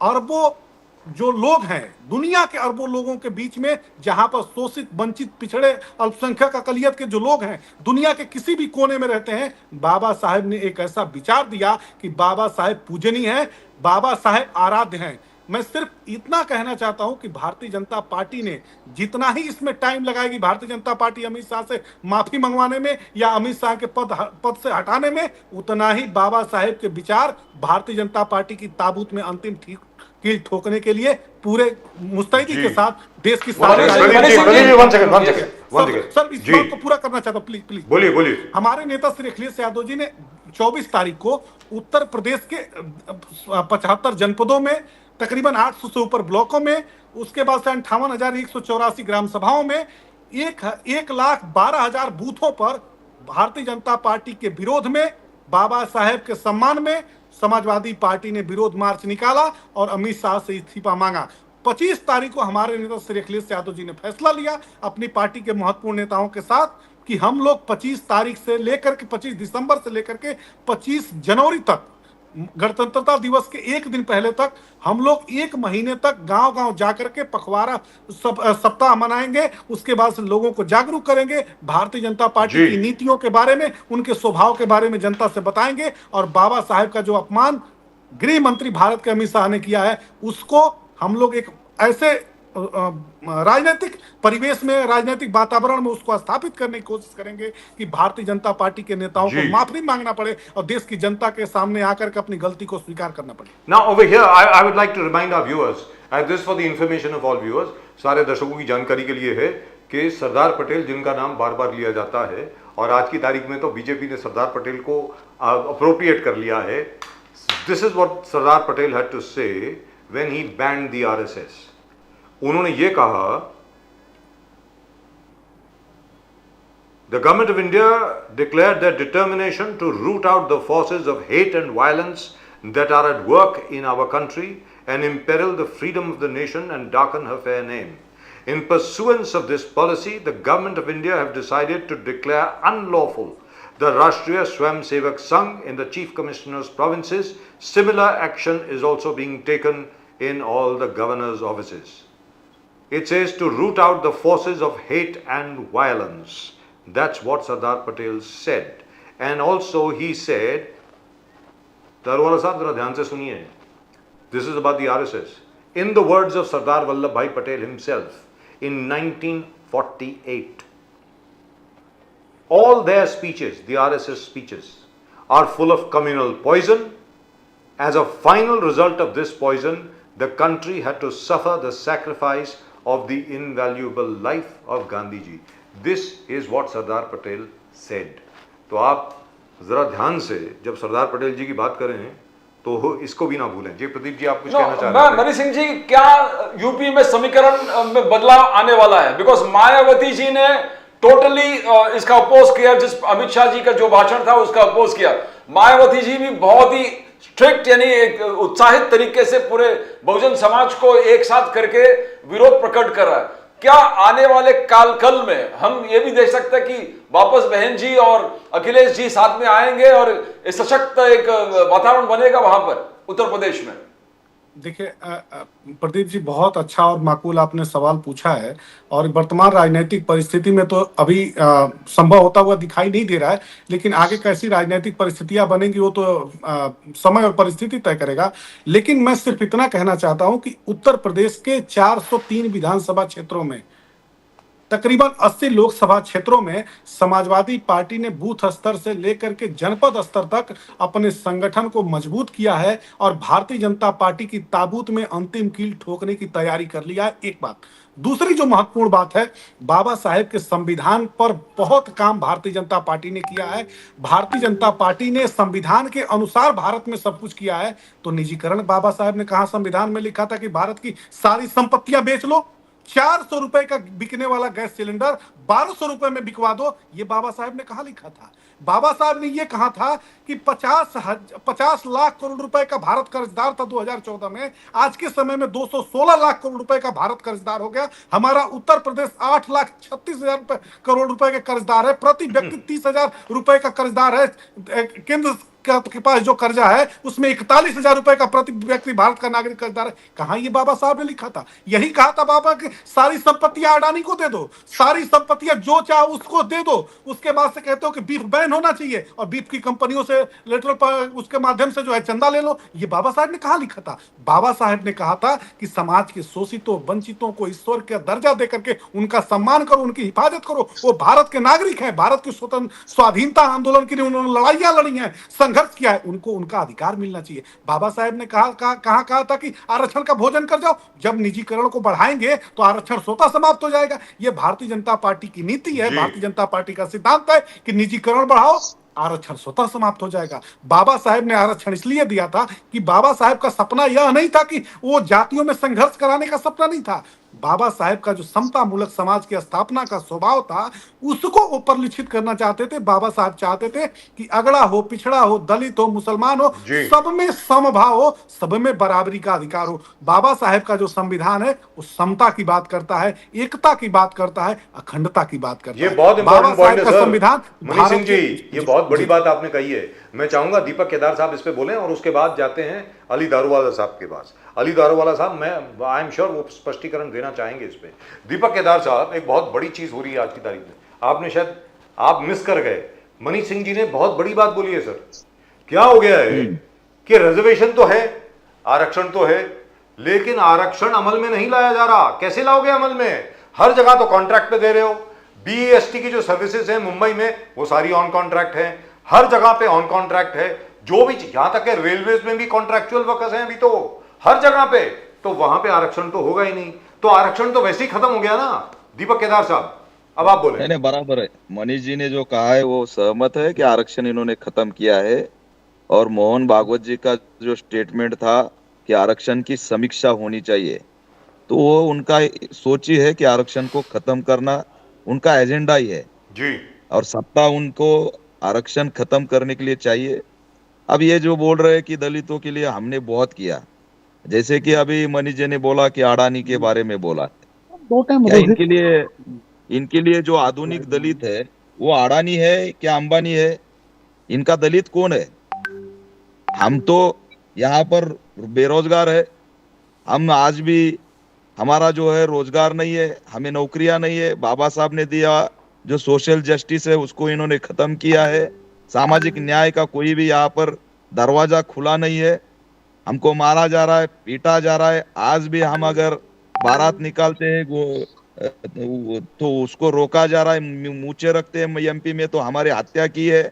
अरबों जो लोग हैं, दुनिया के अरबों लोगों के बीच में, जहां पर शोषित, वंचित, पिछड़े, अल्पसंख्यक अकलियत के जो लोग हैं, दुनिया के किसी भी कोने में रहते हैं, बाबा साहेब ने एक ऐसा विचार दिया कि बाबा साहेब पूजनीय हैं, बाबा साहेब आराध्य हैं। मैं सिर्फ इतना कहना चाहता हूं कि भारतीय जनता पार्टी ने जितना ही इसमें टाइम लगाएगी भारतीय जनता पार्टी अमित शाह से माफी मंगवाने में या अमित शाह के पद से हटाने में, उतना ही बाबा साहेब के विचार भारतीय जनता पार्टी की ताबूत में अंतिम कील ठोकने के लिए पूरे मुस्तैदी जी। के साथ देश की Pradeep ji, Pradeep ji, one second sir इस बात को पूरा करना चाहता हूं, प्लीज प्लीज बोलिए बोलिए। हमारे नेता श्री अखिलेश यादव जी ने 24 तारीख को उत्तर प्रदेश के 75 जनपदों में तकरीबन 800 से ऊपर ब्लॉकों में, उसके बाद से 58,184 ग्राम सभाओं में 1,12,000 बूथों पर भारतीय जनता पार्टी के विरोध में, बाबा साहेब के सम्मान में समाजवादी पार्टी ने विरोध मार्च निकाला और अमित शाह से इस्तीफा मांगा। 25 तारीख को हमारे नेता श्री अखिलेश यादव जी ने फैसला लिया अपनी पार्टी के महत्वपूर्ण नेताओं के साथ कि हम लोग 25 तारीख से लेकर के 25 दिसंबर से लेकर के 25 जनवरी तक, गणतंत्रता दिवस के एक दिन पहले तक, हम लोग 1 महीने तक गांव गांव जाकर के पखवाड़ा सप्ताह मनाएंगे। उसके बाद से लोगों को जागरूक करेंगे, भारतीय जनता पार्टी की नीतियों के बारे में, उनके स्वभाव के बारे में जनता से बताएंगे और बाबा साहेब का जो अपमान गृह मंत्री भारत के अमित शाह ने किया है उसको हम लोग एक ऐसे राजनीतिक परिवेश में, राजनीतिक वातावरण में उसको स्थापित करने की कोशिश करेंगे कि भारतीय जनता पार्टी के नेताओं को माफी मांगना पड़े और देश की जनता के सामने आकर के अपनी गलती को स्वीकार करना पड़े। Now over here I would like to remind our viewers, and this for the information of all viewers, सारे दर्शकों की जानकारी के लिए है कि सरदार पटेल जिनका नाम बार बार लिया जाता है और आज की तारीख में तो बीजेपी ने सरदार पटेल को अप्रोप्रिएट कर लिया है। This is what Sardar Patel had to say when he banned the RSS. उन्होंने ये कहा, The government of India declared their determination to root out the forces of hate and violence that are at work in our country and imperil the freedom of the nation and darken her fair name. In pursuance of this policy, the government of India have decided to declare unlawful the Rashtriya Swayamsevak Sangh in the Chief Commissioner's provinces. Similar action is also being taken in all the governor's offices. It says to root out the forces of hate and violence. That's what Sardar Patel said. And also he said, Darwala Sahab, zara dhyan se suniye. This is about the RSS. In the words of Sardar Vallabhbhai Patel himself, in 1948, all their speeches, the RSS speeches, are full of communal poison. As a final result of this poison, the country had to suffer the sacrifice of the invaluable life of Gandhi ji. This is what Sardar Patel said. तो आप जरा ध्यान से जब सरदार पटेल जी की बात करें तो इसको भी ना भूलें। जी प्रदीप जी, आप कुछ कहना चाह रहे हैं? मनी सिंह जी, क्या यूपी में समीकरण में बदलाव आने वाला है? बिकॉज मायावती जी ने टोटली इसका अपोज किया, जिस अमित शाह जी का जो भाषण था उसका अपोज किया। मायावती जी भी बहुत ही स्ट्रिक्ट यानी एक उत्साहित तरीके से पूरे बहुजन समाज को एक साथ करके विरोध प्रकट कर रहा है। क्या आने वाले काल में हम ये भी देख सकते हैं कि वापस बहन जी और अखिलेश जी साथ में आएंगे और सशक्त एक वातावरण बनेगा वहां पर उत्तर प्रदेश में? देखिए प्रदीप जी, बहुत अच्छा और माकूल आपने सवाल पूछा है और वर्तमान राजनीतिक परिस्थिति में तो अभी संभव होता हुआ दिखाई नहीं दे रहा है, लेकिन आगे कैसी राजनीतिक परिस्थितियां बनेंगी वो तो समय और परिस्थिति तय करेगा। लेकिन मैं सिर्फ इतना कहना चाहता हूं कि उत्तर प्रदेश के 403 विधानसभा क्षेत्रों में तकरीबन 80 लोकसभा क्षेत्रों में समाजवादी पार्टी ने बूथ स्तर से लेकर के जनपद स्तर तक अपने संगठन को मजबूत किया है और भारतीय जनता पार्टी की ताबूत में अंतिम कील ठोकने की तैयारी कर लिया है। एक बात। दूसरी जो महत्वपूर्ण बात है, बाबा साहेब के संविधान पर बहुत काम भारतीय जनता पार्टी ने किया है। भारतीय जनता पार्टी ने संविधान के अनुसार भारत में सब कुछ किया है। तो निजीकरण बाबा साहेब ने कहा संविधान में लिखा था कि भारत की सारी संपत्तियां बेच लो, 400 रुपए का बिकने वाला गैस सिलेंडर 1200 रुपए में बिकवा दो, ये बाबा साहब ने कहा लिखा था? बाबा साहब ने ये कहा था कि 50 लाख करोड़ रुपए का भारत कर्जदार था 2014 में, आज के समय में 216 लाख करोड़ रुपए का भारत कर्जदार हो गया। हमारा उत्तर प्रदेश 8,36,000 करोड़ रुपए के कर्जदार है, प्रति व्यक्ति 30,000 रुपए का कर्जदार है। केंद्र के पास जो कर्जा है उसमें 41,000 रुपए का प्रति व्यक्ति भारत का नागरिक कर्जदार है। कहाँ ये बाबा साहब ने लिखा था? यही कहा था बाबा कि सारी संपत्तियां अडानी को दे दो, सारी संपत्तियां जो चाहो उसको दे दो। उसके बाद से कहते हो कि बीफ बैन होना चाहिए और बीफ की कंपनियों से लेटर पर उसके माध्यम से जो है चंदा ले लो। ये बाबा साहब ने कहा लिखा था? बाबा साहब ने कहा था कि समाज के शोषितों वंचितों को ईश्वर का दर्जा देकर के उनका सम्मान करो, उनकी हिफाजत करो। वो भारत के नागरिक हैं, भारत की स्वतंत्र स्वाधीनता आंदोलन के लिए उन्होंने लड़ाइयां लड़ी हैं, संघर्ष किया है, उनको उनका अधिकार मिलना चाहिए। बाबा साहब ने कहा था कि आरक्षण का भोजन कर जाओ। जब निजीकरण को बढ़ाएंगे तो आरक्षण स्वतः समाप्त हो जाएगा। ये भारतीय जनता पार्टी की नीति है, जी। भारतीय जनता पार्टी का सिद्धांत है कि निजीकरण बढ़ाओ, आरक्षण स्वतः समाप्त हो जाएगा। बाबा साहब ने आरक्षण इसलिए दिया था कि बाबा साहब का सपना यह नहीं था कि वो जातियों में संघर्ष कराने का सपना नहीं था। बाबा साहब का जो समता मूलक समाज की स्थापना का स्वभाव था उसको वो परिलक्षित करना चाहते थे। बाबा साहब चाहते थे कि अगड़ा हो, पिछड़ा हो, दलित हो, मुसलमान हो, जी। सब में समभाव हो, सब में बराबरी का अधिकार हो। बाबा साहब का जो संविधान है वो समता की बात करता है, एकता की बात करता है, अखंडता की बात करता ये है। बहुत बाबा इंपॉर्टेंट पॉइंट साहब है का सर। संविधान मनीष सिंह भारत जी, के- ये बहुत बड़ी जी। बात आपने कही है। मैं चाहूंगा दीपक केदार साहब इस पे बोलें और उसके बाद जाते हैं अली दारूवाला साहब के पास। अली दारूवाला साहब, मैं आई एम श्योर वो स्पष्टीकरण देना चाहेंगे इस पे। दीपक केदार साहब, एक बहुत बड़ी चीज हो रही है आज की तारीख में, आपने शायद आप मिस कर गए। मनीष सिंह जी ने बहुत बड़ी बात बोली है सर। क्या हो गया है कि रिजर्वेशन तो है, आरक्षण तो है, लेकिन आरक्षण अमल में नहीं लाया जा रहा। कैसे लाओगे अमल में? हर जगह तो कॉन्ट्रैक्ट पे दे रहे हो। बीईएसटी की जो सर्विसेज है मुंबई में वो सारी ऑन कॉन्ट्रैक्ट है, हर जगह पे ऑन कॉन्ट्रैक्ट है। जो भी यहां तक है रेलवेज में भी कॉन्ट्रैक्चुअल वर्कर्स हैं अभी तो हर जगह पे, तो वहां पे आरक्षण तो होगा ही नहीं। तो आरक्षण तो वैसे ही खत्म हो गया ना। दीपक केदार साहब, अब आप बोले। नहीं, बराबर है। मनीष जी ने जो कहा है वो सहमत है कि आरक्षण इन्होंने खत्म किया है। और मोहन भागवत जी का जो स्टेटमेंट था कि आरक्षण की समीक्षा होनी चाहिए, तो वो उनका सोच ही है कि आरक्षण को खत्म करना उनका एजेंडा ही है जी और सत्ता उनको आरक्षण खत्म करने के लिए चाहिए। अब ये जो बोल रहे हैं कि दलितों के लिए हमने बहुत किया, जैसे कि अभी मनीष जी ने बोला कि अडानी के बारे में बोला, क्या इनके लिए जो आधुनिक दलित है वो अडानी है क्या अंबानी है? इनका दलित कौन है? हम तो यहाँ पर बेरोजगार है। हम आज भी, हमारा जो है रोजगार नहीं है, हमें नौकरियां नहीं है। बाबा साहब ने दिया जो सोशल जस्टिस है उसको इन्होंने खत्म किया है। सामाजिक न्याय का कोई भी यहाँ पर दरवाजा खुला नहीं है। हमको मारा जा रहा है, पीटा जा रहा है। आज भी हम अगर बारात निकालते हैं तो उसको रोका जा रहा है, मूंछें रखते हैं। एमपी में तो हमारी हत्या की है।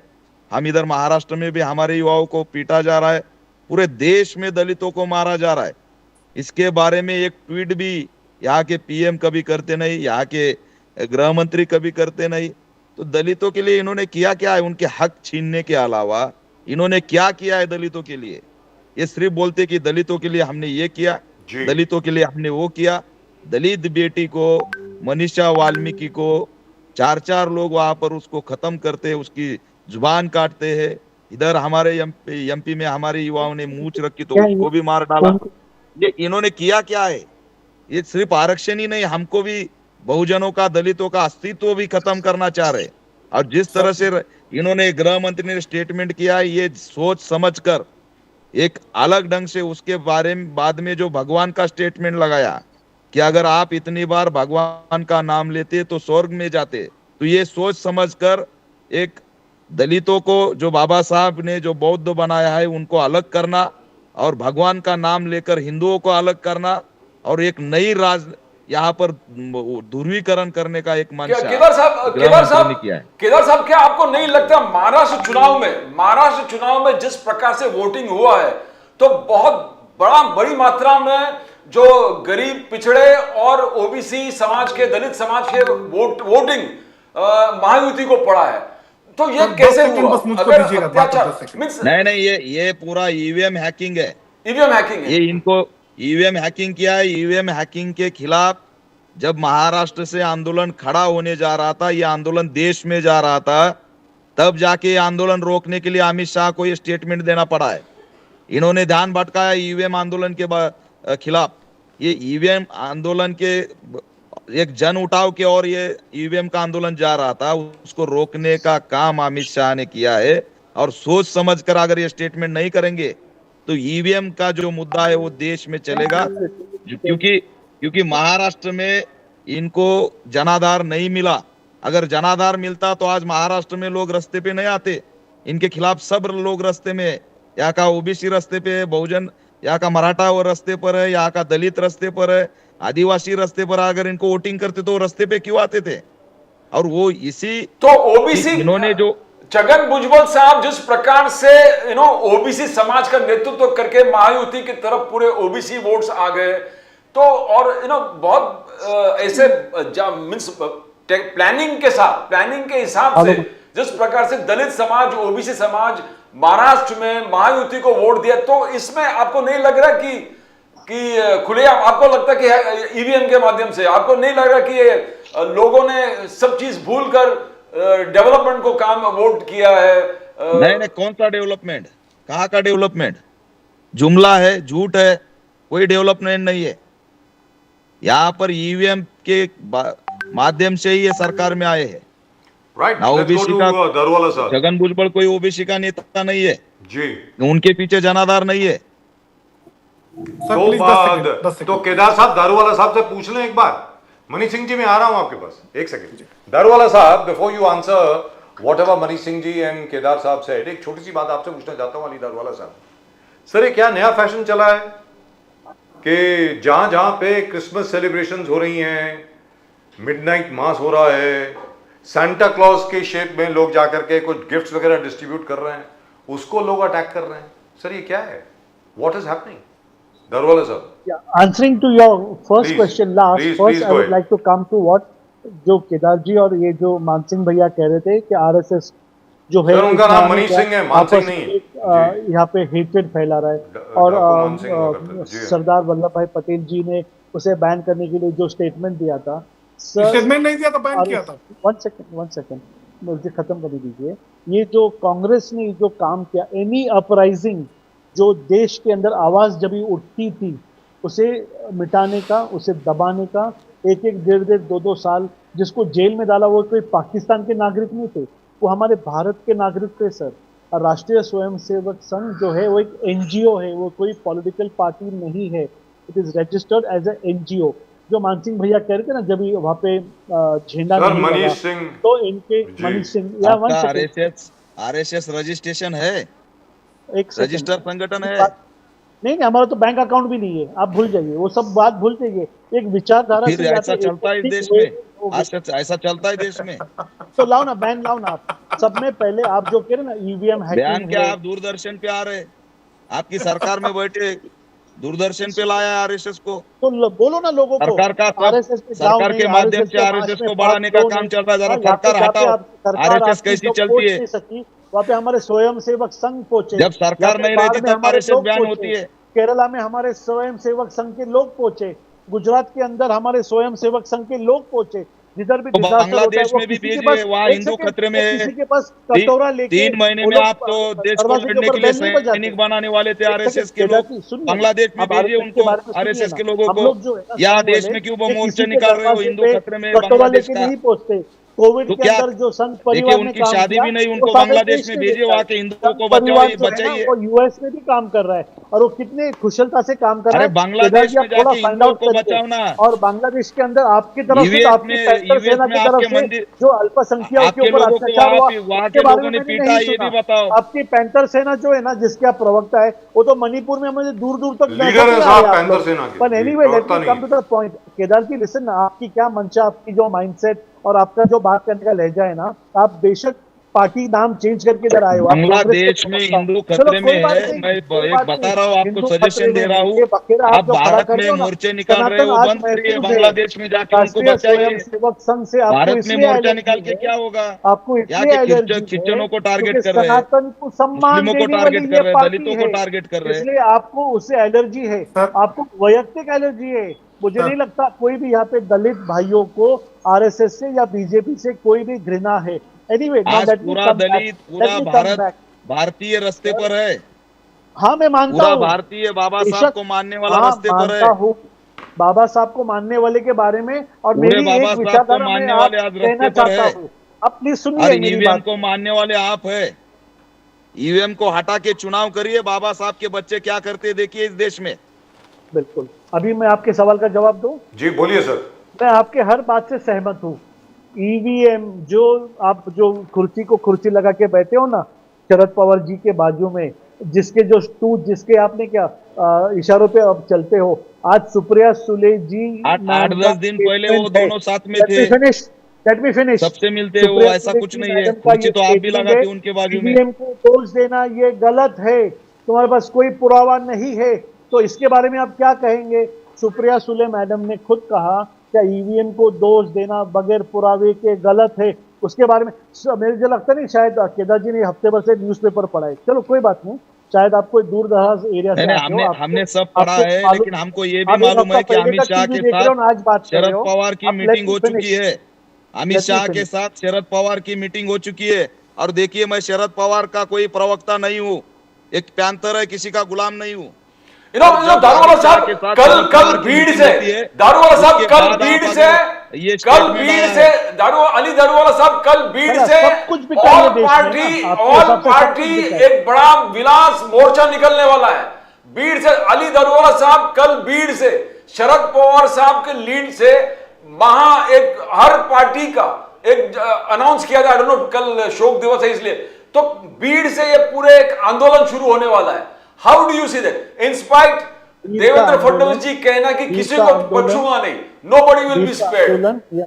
हम इधर महाराष्ट्र में भी हमारे युवाओं को पीटा जा रहा है। पूरे देश में दलितों को मारा जा रहा है। इसके बारे में एक ट्वीट भी यहाँ के पीएम कभी करते नहीं, यहाँ के गृह मंत्री कभी करते नहीं। तो दलितों के लिए इन्होंने किया क्या है? उनके हक छीनने के अलावा इन्होंने क्या किया है दलितों के लिए? ये सिर्फ बोलते कि दलितों के लिए हमने ये किया, जी। दलितों के लिए हमने वो किया। दलित बेटी को, मनीषा वाल्मीकि को 4-4 लोग वहां पर उसको खत्म करते हैं, उसकी जुबान काटते हैं। इधर हमारे एमपी में हमारे युवाओं ने मूंछ रखी तो उसको भी मार डाला। ये इन्होंने किया क्या है? ये सिर्फ आरक्षण ही नहीं, हमको भी बहुजनों का, दलितों का अस्तित्व भी खत्म करना चाह रहे। और जिस तरह से इन्होंने गृह मंत्री ने स्टेटमेंट किया है, ये सोच समझकर एक अलग ढंग से उसके बारे में बाद में जो भगवान का स्टेटमेंट लगाया कि अगर आप इतनी बार भगवान का नाम लेते तो स्वर्ग में जाते, तो ये सोच समझकर एक दलितों को, जो बाबा साहब ने जो बौद्ध बनाया है, उनको अलग करना और भगवान का नाम लेकर हिंदुओं को अलग करना और एक नई राज यहाँ पर ध्रुवीकरण करने का एक मंशा केदार साहब, क्या आपको नहीं लगता महाराष्ट्र चुनाव में जिस प्रकार से वोटिंग हुआ है, तो बहुत बड़ी मात्रा में जो गरीब, पिछड़े और ओबीसी समाज के, दलित समाज के वोटिंग महायुति को पड़ा है। तो ये कैसे हुआ? अगर अत्याचार नहीं, ये पूरा ईवीएम हैकिंग है। ईवीएम हैकिंग है। ये इनको ईवीएम हैकिंग किया है। ईवीएम हैकिंग के खिलाफ जब महाराष्ट्र से आंदोलन खड़ा होने जा रहा था, ये आंदोलन देश में जा रहा था, तब जाके आंदोलन रोकने के लिए अमित शाह को ये स्टेटमेंट देना पड़ा है। इन्होंने ध्यान भटकाया ईवीएम आंदोलन के खिलाफ। ये ईवीएम आंदोलन के एक जन उठाव के और ये ईवीएम का आंदोलन जा रहा था, उसको रोकने का काम अमित शाह ने किया है। और सोच समझकर अगर ये स्टेटमेंट नहीं करेंगे तो ईवीएम का जो मुद्दा है वो देश में चलेगा। क्योंकि महाराष्ट्र में इनको जनाधार नहीं मिला। अगर जनाधार मिलता तो आज महाराष्ट्र में लोग रास्ते पे नहीं आते। इनके खिलाफ सब लोग रास्ते में है। यहाँ का ओबीसी रास्ते पे है, बहुजन यहाँ का मराठा वो रास्ते पर है, यहाँ का दलित रास्ते पर है, आदिवासी रास्ते पर। अगर इनको वोटिंग करते तो रास्ते पे क्यों आते थे? और वो इसी तो ओबीसी इन्होंने जो छगन भुजबल साहब जिस प्रकार से ओबीसी समाज का नेतृत्व करके महायुति की तरफ पूरे ओबीसी वोट्स आ गए, तो और बहुत ऐसे मींस प्लानिंग के हिसाब से जिस प्रकार से दलित समाज, ओबीसी समाज महाराष्ट्र में महायुति को वोट दिया, तो इसमें आपको नहीं लग रहा कि खुलेआम आपको लगता कि ईवीएम के माध्यम से आपको नहीं लग रहा कि लोगों ने सब चीज भूल कर डेवलपमेंट को काम वोट किया है? नहीं, कौन सा डेवलपमेंट? कहाँ का डेवलपमेंट? जुमला है, झूठ है, कोई डेवलपमेंट नहीं है। यहाँ पर ईवीएम के माध्यम से ही ये सरकार में आए हैं। राइट, ना ओबीसी का दारूवाला साहब, छगन भुजबल कोई ओबीसी का नेता नहीं है जी, उनके पीछे जनाधार नहीं है। सर तो प्लीज 10 सेकंड। तो केदार साहब दारूवाला साहब से पूछ लें एक बार। मनीष सिंह जी, मैं आ रहा हूं आपके पास, एक second. Daruwala sahab, before you answer whatever Manish Singh ji and Kedar sahab said, एक छोटी सी बात आपसे पूछना चाहता हूं अली दारूवाला साहब। सर, ये क्या नया फैशन चला है कि जहां जहां पे क्रिसमस सेलिब्रेशंस हो रही हैं, मिडनाइट मास हो रहा है, सांता क्लॉज के शेप में लोग जाकर के कुछ गिफ्ट्स वगैरह डिस्ट्रीब्यूट कर रहे हैं, उसको लोग अटैक कर रहे हैं? सर, ये क्या है? What is happening? दारूवाला साहब, Answering to your first Please, question last, please, first I go would ahead. like to come to what जो केदार जी और ये जो मान सिंह भैया कह रहे थे कि आरएसएस जो है, सर, उनका नाम इस्लामिक मनीष सिंह है, मान सिंह नहीं है। जी। यहाँ पे हेटेड फैला रहा है। और डॉक्टर मान सिंह हुआ करते थे, जी हाँ। सरदार वल्लभ भाई पटेल जी ने उसे बैन करने के लिए जो स्टेटमेंट दिया था, सर स्टेटमेंट नहीं दिया था, बैन किया था। वन सेकेंड मुझे खत्म कर दीजिए। ये जो कांग्रेस ने जो काम किया, एनी अपराइजिंग जो देश के अंदर आवाज जब उठती थी उसे मिटाने का, उसे दबाने का, एक एक डेढ़ 2 साल जिसको जेल में डाला वो कोई पाकिस्तान के नागरिक नहीं थे, वो हमारे भारत के नागरिक थे सर। और राष्ट्रीय स्वयंसेवक संघ जो है वो एक एनजीओ है, वो कोई पॉलिटिकल पार्टी नहीं है। It is registered as a NGO. जो मानसिंह भैया कह रहे थे ना, जब वहाँ पे झंडा सर, नहीं मनीष लगा, सिंह तो इनके जी। मनीष सिंह या वन आपका सेकेंड आरएसएस रजिस्ट्रेशन है, एक सेकंड। रजिस्टर्ड संगठन है। नहीं, हमारा तो बैंक अकाउंट भी नहीं है, आप भूल जाइए वो सब बात, भूल जाइए। एक विचारधारा फिर से या ऐसा तो चलता है एक देश way में, हो गई। ऐसा चलता है देश में। तो लाओ ना बैन, लाओ ना आप। सब में पहले आप जो कह रहे ना ईवीएम बयान हैकिंग क्या है, आप दूरदर्शन पे आ रहे, आपकी सरकार में बैठे दूरदर्शन पे लाया आरएसएस को। तो बोलो ना लोगों को सरकार का सब, आरएसएस पे जाओ सरकार नहीं, के माध्यम से के आरएसएस मार्च को में बढ़ाने का भाग लो काम नहीं। चल रहा है। जरा हाँ, सरकार जहाँ पे हटाओ, सरकार आरएसएस आपकी कैसी जो चलती पहुंच है? नहीं सकी, वहाँ पे हमारे स्वयंसेवक संघ पहुंचे। जब सरकार नहीं बाढ़ रहती में तब हमारे आरएसएस लोग बैन पहुंचे। होती है। केरला में हमारे स्वयंसेवक संघ के लोग पहुंचे, गुजरात के अंदर हमारे स्वयंसेवक संघ के लोग पहुंचे। जिधर भी तो डिजास्टर होता है बांग्लादेश वो में भी किसी के भेजिए, पास, वहाँ एक हिंदू सेकंड, खतरे में वो है। किसी के पास कटोरा लेके 3 महीने वो में लोग आप तो देश को दरवाजे के लड़ने ऊपर के लिए बैन नहीं बजाते। सैनिक बनाने वाले थे एक आरएसएस सेकंड, के केदार लोग। जी, सुनिए। बांग्लादेश में अब भेजिए RSS के उनको, बारे में सुनिए आरएसएस ना। के लोगों हम को। लोग जो है ना, यहाँ संघ देश वाले, में क्यों ये मोर्चे किसी के निकाल रहे हो दरवाजे हिंदू पे खतरे में कटोरा बांग्लादेश लेके का? नहीं पहुंचते। कोविड तो के क्या अंदर जो संघ देखिए, परिवार ने उनकी काम शादी किया, भी नहीं, वो उनको सारे बांग्लादेश देश में के भेजिए, देता वहाँ है। के हिंदुओं को संघ परिवार जो है ना, बचाइए। वो यूएस में भी काम कर रहा है और वो कितने कुशलता से काम कर रहा अरे है। बांग्लादेश केदार में जी, आप थोड़ा जाके फाइंड हिंदुओं आउट को करिए। बचाओ ना। और बांग्लादेश के अंदर आपकी तरफ से, यूएस आपकी में पैंतर सेना की तरफ आपके से मंदिर, जो अल्पसंख्यकों आपके के ऊपर लोगों को अत्याचार हुआ, वहाँ उसके के बारे लोगों में ने मैंने पीटा, नहीं ये भी सुना। बताओ। आपकी पैंतर सेना जो है ना, जिसके आप प्रवक्ता है, वो तो मणिपुर में मुझे दूर दूर तक लीडर है साहब पैंथर सेना के। पर जी, एनीवे, लेट प्रवक्ता मी नहीं come to the point. Kedar ji, listen, आपकी क्या मंशा, आपकी जो माइंडसेट और आपका जो बात करने का लहजा है ना, आप बेशक पार्टी नाम चेंज करके इधर आए हो। आप बांग्लादेश कांग्रेस के में प्रवक्ता हो। हिंदू चलो, खतरे में कोई बात है, नहीं, मैं कोई एक बात बता नहीं। रहा हूँ, आपको हिंदू सजेशन खतरे दे में रहा है, हूँ। ये बखेड़ा आप जो खड़ा भारत कर में रहे हो ना, मोर्चे निकाल रहे सनातन हो, आज बंद करिए, महफूज है। बांग्लादेश में जाके उनको राष्ट्रीय बचाइए। स्वयंसेवक संघ से आपको भारत में इसलिए मोर्चा निकाल एलर्जी के क्या है, होगा? आपको यहाँ इसलिए के एलर्जी है क्रिश्चियनों को टारगेट क्योंकि कर रहे हैं, सनातन को सम्मान मुस्लिमों को देने टारगेट वाली कर ये रहे हैं, पार्टी दलितों है, को टारगेट कर रहे हैं। इसलिए आपको उससे एलर्जी है। सर, आपको वैयक्तिक एलर्जी है। मुझे नहीं लगता कोई भी यहाँ पे दलित भाइयों को आरएसएस से या बीजेपी से कोई भी घृणा है। एनीवे, आज पूरा दलित, पूरा भारत भारतीय रास्ते पर है। हाँ, मैं मानता पूरा हूँ, भारतीय बाबा बेशक, साहब को मानने वाला हाँ, रास्ते पर है। मानता हूँ बाबा साहब को मानने वाले के बारे में, और पूरे मेरी बाबा एक साहब को विचारधारा मैं मानने आप वाले आज कहना रास्ते पर चाहता है। हूँ। अब प्लीज और सुनिए मेरी ईवीएम बात। को मानने वाले आप है। ईवीएम को हटा के चुनाव करिए, बाबा साहब के बच्चे क्या करते देखिए इस देश में। बिल्कुल। अभी मैं आपके सवाल का जवाब दूं। जी बोलिए सर। मैं आपके हर बात से सहमत हूँ। ईवीएम जो आप जो कुर्सी को कुर्सी लगा के बैठे हो ना शरद पवार जी के बाजू में, जिसके जो टूथ जिसके आपने क्या इशारों पे अब चलते हो, आज सुप्रिया सुले जी 8-10 दिन पहले वो दोनों साथ में थे, लेट मी फिनिश। सबसे मिलते हो, ऐसा कुछ नहीं है। कुर्सी तो आप भी लगाते उनके बाजू में। ईवीएम को दोष देना ये गलत है, तुम्हारे पास कोई पुरावा नहीं है, तो इसके बारे में आप क्या कहेंगे? सुप्रिया सुले मैडम ने खुद कहा क्या ईवीएम को दोष देना बगैर पुरावे के गलत है। उसके बारे में मुझे लगता नहीं शायद केदार जी ने हफ्ते भर से न्यूज़पेपर पढ़ा है। चलो कोई बात नहीं, शायद आपको दूर दराज एरिया से नहीं, हमने सब पढ़ा है, लेकिन हमको ये भी मालूम है कि अमित शाह के साथ शरद पवार की मीटिंग हो चुकी है। अमित शाह के साथ शरद पवार की मीटिंग हो चुकी है। और देखिए, मैं शरद पवार का कोई प्रवक्ता नहीं हूँ, एक पैंतर है, किसी का गुलाम नहीं हूँ। दारूवाला साहब कल भीड़ से, दारूवाला साहब कल भीड़ से, अली दारूवाला साहब कल भीड़ से ऑल पार्टी एक बड़ा विलास मोर्चा निकलने वाला है। भीड़ से अली दारूवाला साहब कल भीड़ से शरद पवार साहब के लीड से वहां एक हर पार्टी का एक अनाउंस किया था। कल शोक दिवस है इसलिए तो भीड़ से ये पूरे एक आंदोलन शुरू होने वाला है। How do you see that? In spite Devendra Fadnavis ji कहना कि किसी को बख्शूंगा नहीं, nobody will be spared.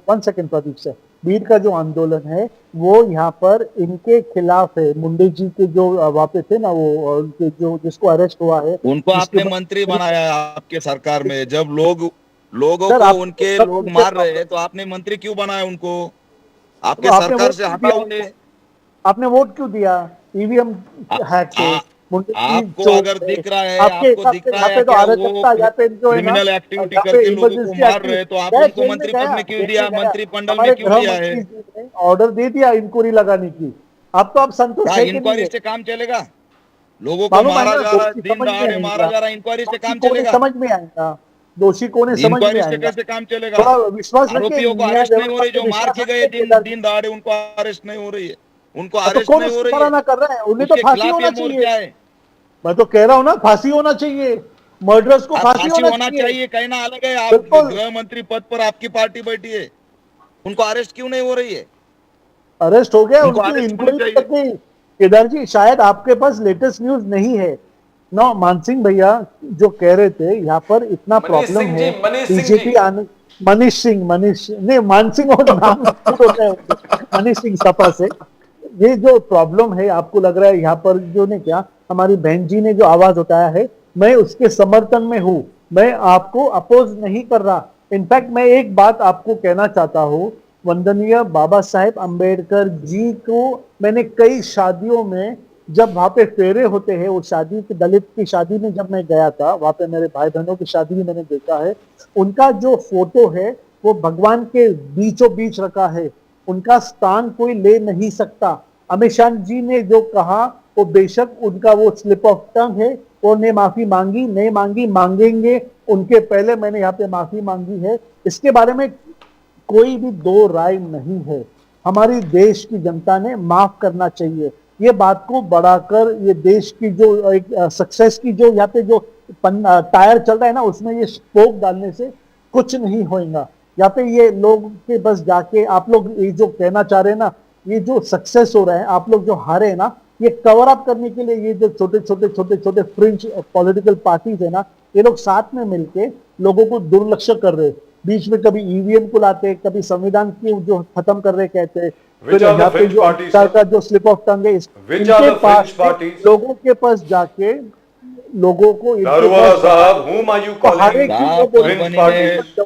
One second Pradeep से, भीड़ का जो आंदोलन है वो यहाँ पर इनके खिलाफ है। मुंडे जी के जो वहाँ पे थे ना, वो जो जिसको अरेस्ट हुआ है, उनको आपने मंत्री बनाया आपके सरकार में। जब लोगों को उनके लोग मार रहे हैं तो आपने मंत्री क्यों बनाया उनको? आपके सरकार से हटाओ उन्हें। आपने वोट क्यों दिया? ईवीएम हैक के आपको अगर दिख रहा है, आपको दिख रहा है कि वो क्रिमिनल एक्टिविटी करके लोगों को मार रहे हैं, तो आप उनको मंत्री पद में क्यों दिया, मंत्री मंडल में क्यों दिया है? ऑर्डर दे दिया इंक्वायरी लगाने की। अब तो आप संतुष्ट हैं? इंक्वायरी से काम चलेगा? लोगों को मारा जा रहा है, दिन दहाड़े मारा जा रहा है, इंक्वायरी से काम चलेगा? समझ में आएगा दोषी कौन है, समझ में आएगा? कैसे काम चलेगा? विश्वास आरोपियों को अरेस्ट नहीं हो रही, जो मार के गए दिन दहाड़े उनको अरेस्ट नहीं हो रही है, उनको अरेस्ट नहीं हो रही है। कर रहा है, उन्हें तो फांसी होना चाहिए। मैं तो कह रहा हूँ ना, फांसी होना चाहिए, मर्डरर्स को फांसी होना चाहिए। कहना अलग है, आप गृह मंत्री पद पर आपकी पार्टी बैठी है, उनको अरेस्ट क्यों नहीं हो रही है? अरेस्ट हो गया, उनकी इंक्वायरी तक नहीं। केदार जी, शायद आपके पास लेटेस्ट न्यूज नहीं है ना। मानसिंह भैया जो कह रहे थे यहाँ पर इतना प्रॉब्लम है, बीजेपी आने, मनीष सिंह नहीं, मानसिंह और नाम होता है मनीष सिंह सपा से। ये जो प्रॉब्लम है, आपको लग रहा है यहाँ पर जो ने क्या हमारी बहन जी ने जो आवाज उठाया है, मैं उसके समर्थन में हूं, मैं आपको अपोज नहीं कर रहा। इनफैक्ट मैं एक बात आपको कहना चाहता हूं, वंदनीय बाबा साहेब अंबेडकर जी को मैंने कई शादियों में, जब वहां पे फेरे होते हैं, वो शादी की दलित की शादी में जब मैं गया था, वहां पे मेरे भाई बहनों की शादी भी मैंने देखा है, उनका जो फोटो है वो भगवान के बीचों बीच रखा है, उनका स्थान कोई ले नहीं सकता। अमित शाह जी ने जो कहा वो बेशक उनका वो स्लिप ऑफ टंग है, उन्होंने माफी मांगी, नहीं मांगी, मांगेंगे, उनके पहले मैंने यहाँ पे माफी मांगी है। इसके बारे में कोई भी दो राय नहीं है। हमारी देश की जनता ने माफ करना चाहिए। ये बात को बढ़ाकर ये देश की जो एक सक्सेस की जो यहाँ पे जो टायर चल रहा है ना, उसमें ये स्पोक डालने से कुछ नहीं होगा। यहाँ पे ये लोग के बस जाके आप लोग ये जो कहना चाह रहे हैं ना, ये जो सक्सेस हो रहा है, आप लोग जो हारे हैं ना, ये कवर अप करने के लिए ये जो छोटे छोटे फ्रिंज पॉलिटिकल पार्टीज है ना, ये लोग साथ में मिलके लोगों को दुर्लक्ष्य कर रहे हैं। बीच में कभी ईवीएम को लाते, कभी संविधान की जो खत्म कर रहे कहते हैं, फिर यहाँ पे जो का जो स्लिप ऑफ टंग है, इनके पास लोगों के पास जाके लोगों को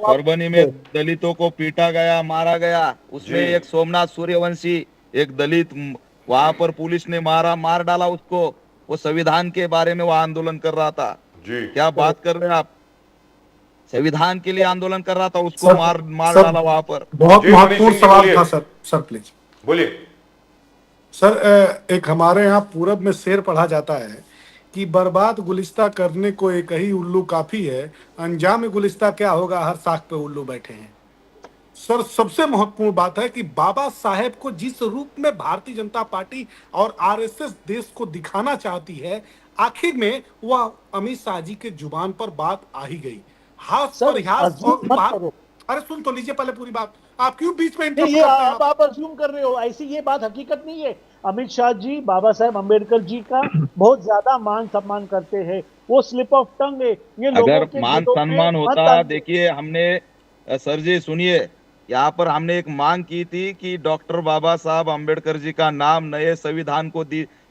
परभनी में दलितों को पीटा गया, मारा गया, उसमें एक सोमनाथ सूर्यवंशी एक दलित, वहां पर पुलिस ने मार डाला उसको। वो संविधान के बारे में वो आंदोलन कर रहा था जी। क्या बात कर रहे हैं आप? संविधान के लिए आंदोलन कर रहा था, उसको मार डाला वहां पर। बहुत महत्वपूर्ण सवाल था सर प्लीज बोलिए सर। एक हमारे यहाँ पूरब में शेर पढ़ा जाता है कि बर्बाद गुलिस्ता करने को एक ही उल्लू काफी है, अंजाम गुलिस्ता क्या होगा, हर साख पे उल्लू बैठे हैं। सर सबसे महत्वपूर्ण बात है कि बाबा साहेब को जिस रूप में भारतीय जनता पार्टी और आरएसएस देश को दिखाना चाहती है, आखिर में वह अमित शाह जी के जुबान पर बात आ ही गई। हाथ सर पर हाथ अज्यूम और मत बात। करो। अरे सुन तो लीजिए पहले पूरी बात, आप क्यों बीच में नहीं, इंटरप्ट ये करते हैं आप अज्यूम कर रहे हो, ऐसी ये बात हकीकत नहीं है। अमित शाह जी बाबा साहेब अम्बेडकर जी का बहुत ज्यादा मान सम्मान करते हैं, वो स्लिप ऑफ टंग है, ये लोगों अगर के मान दिलों में सम्मान मत होता, डालिए। देखिए हमने सर जी सुनिए, यहाँ पर हमने एक मांग की थी कि डॉक्टर बाबा साहब अंबेडकर जी का नाम नए संविधान को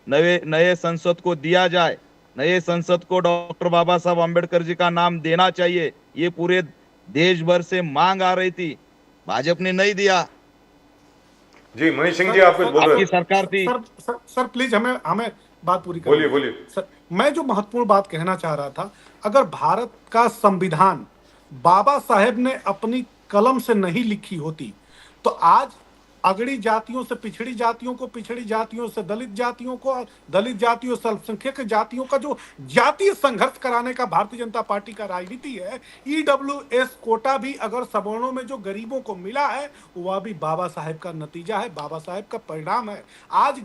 नए नए संसद को दिया जाए, नए संसद को डॉक्टर बाबा साहब अंबेडकर जी का नाम देना चाहिए। ये पूरे देश भर से मांग आ रही थी, भाजपा ने नहीं दिया। जी मनीष सिंह जी, आप कुछ बोल रहे आपकी थे। सरकार थी। सर प्लीज हमें हमें बात पूरी करनी बोलिए है। बोलिए। सर मैं जो महत्वपूर्ण बात कहना चाह रहा था, अगर भारत का संविधान बाबा साहेब ने अपनी कलम से नहीं लिखी होती तो आज अगड़ी जातियों से पिछड़ी जातियों को, पिछड़ी जातियों से दलित जातियों को, दलित जातियों से अल्पसंख्यक जातियों का जो जातीय संघर्ष कराने का भारतीय जनता पार्टी का राजनीति है, ईडब्ल्यूएस कोटा भी अगर सवर्णों में जो गरीबों को मिला है वह भी बाबा साहेब का नतीजा है, बाबा साहेब का परिणाम है। आज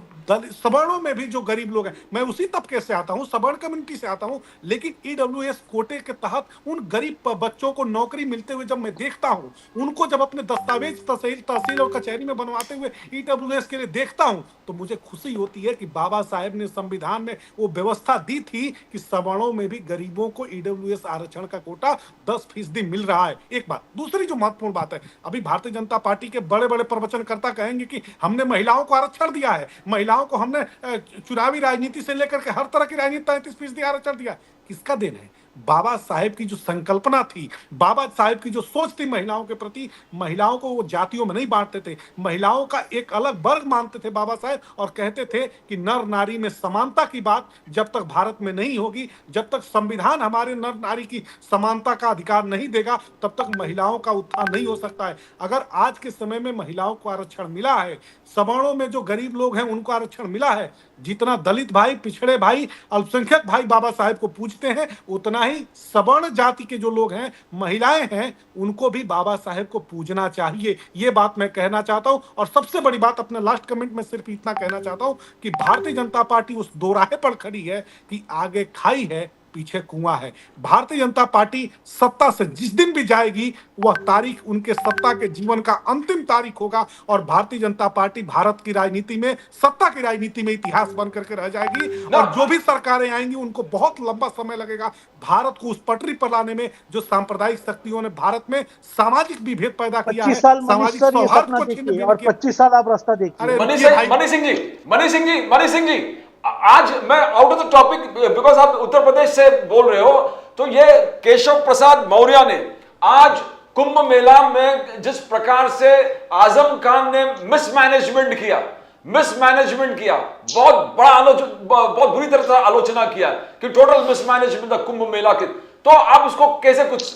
सवर्णों में भी जो गरीब लोग हैं, मैं उसी तबके से आता हूं, सवर्ण कम्युनिटी से आता हूं, लेकिन ईडब्ल्यूएस कोटे के तहत उन गरीब बच्चों को नौकरी मिलते हुए जब मैं देखता हूं, उनको जब अपने दस्तावेज तहसील और कचहरी में बनवाते हुए ईडब्ल्यूएस के लिए देखता हूं, तो मुझे खुशी होती है कि बाबा साहेब ने संविधान में वो व्यवस्था दी थी कि सवर्णों में भी गरीबों को ईडब्ल्यूएस आरक्षण का कोटा 10% मिल रहा है। एक बात। दूसरी जो महत्वपूर्ण बात है, अभी भारतीय जनता पार्टी के बड़े बड़े प्रवचनकर्ता कहेंगे कि हमने महिलाओं को आरक्षण दिया है, महिलाओं को हमने चुनावी राजनीति से लेकर के हर तरह की राजनीति 33% आरक्षण दिया। किसका देन है? बाबा साहेब की जो संकल्पना थी, बाबा साहेब की जो सोच थी महिलाओं के प्रति, महिलाओं को वो जातियों में नहीं बांटते थे, महिलाओं का एक अलग वर्ग मानते थे बाबा साहेब, और कहते थे कि नर नारी में समानता की बात जब तक भारत में नहीं होगी, जब तक संविधान हमारे नर नारी की समानता का अधिकार नहीं देगा, तब तक महिलाओं का उत्थान नहीं हो सकता है। अगर आज के समय में महिलाओं को आरक्षण मिला है, सवर्णों में जो गरीब लोग हैं उनको आरक्षण मिला है, जितना दलित भाई, पिछड़े भाई, अल्पसंख्यक भाई बाबा साहेब को पूजते हैं, उतना ही सवर्ण जाति के जो लोग हैं, महिलाएं हैं, उनको भी बाबा साहेब को पूजना चाहिए। ये बात मैं कहना चाहता हूं। और सबसे बड़ी बात, अपने लास्ट कमेंट में सिर्फ इतना कहना चाहता हूं कि भारतीय जनता पार्टी उस दोराहे पर खड़ी है कि आगे खाई है, पीछे कुआं है। भारतीय जनता पार्टी सत्ता से जिस दिन भी जाएगी, वह तारीख उनके सत्ता के जीवन का अंतिम तारीख होगा, और भारतीय जनता पार्टी भारत की राजनीति में, सत्ता की राजनीति में इतिहास बन करके रह जाएगी। और जो भी सरकारें आएंगी उनको बहुत लंबा समय लगेगा भारत को उस पटरी पर लाने में जो सांप्रदायिक शक्तियों ने भारत में सामाजिक विभेद पैदा किया है, 25 साल मनीष सामाजिक सर ये सौहार्द सपना को देखिए, छीन और किया। 25 साल आप रास्ता देखिए। अरे मनीष रुकिए भाई। मनीष सिंह जी, आज मैं out of the topic, because आप उत्तर प्रदेश से बोल रहे हो, तो ये केशव प्रसाद मौर्य ने आज कुंभ मेला में जिस प्रकार से आजम खान ने मिसमैनेजमेंट किया, बहुत बड़ा बहुत बुरी तरह से आलोचना किया कि टोटल मिसमैनेजमेंट था कुंभ मेला के, तो आप उसको कैसे कुछ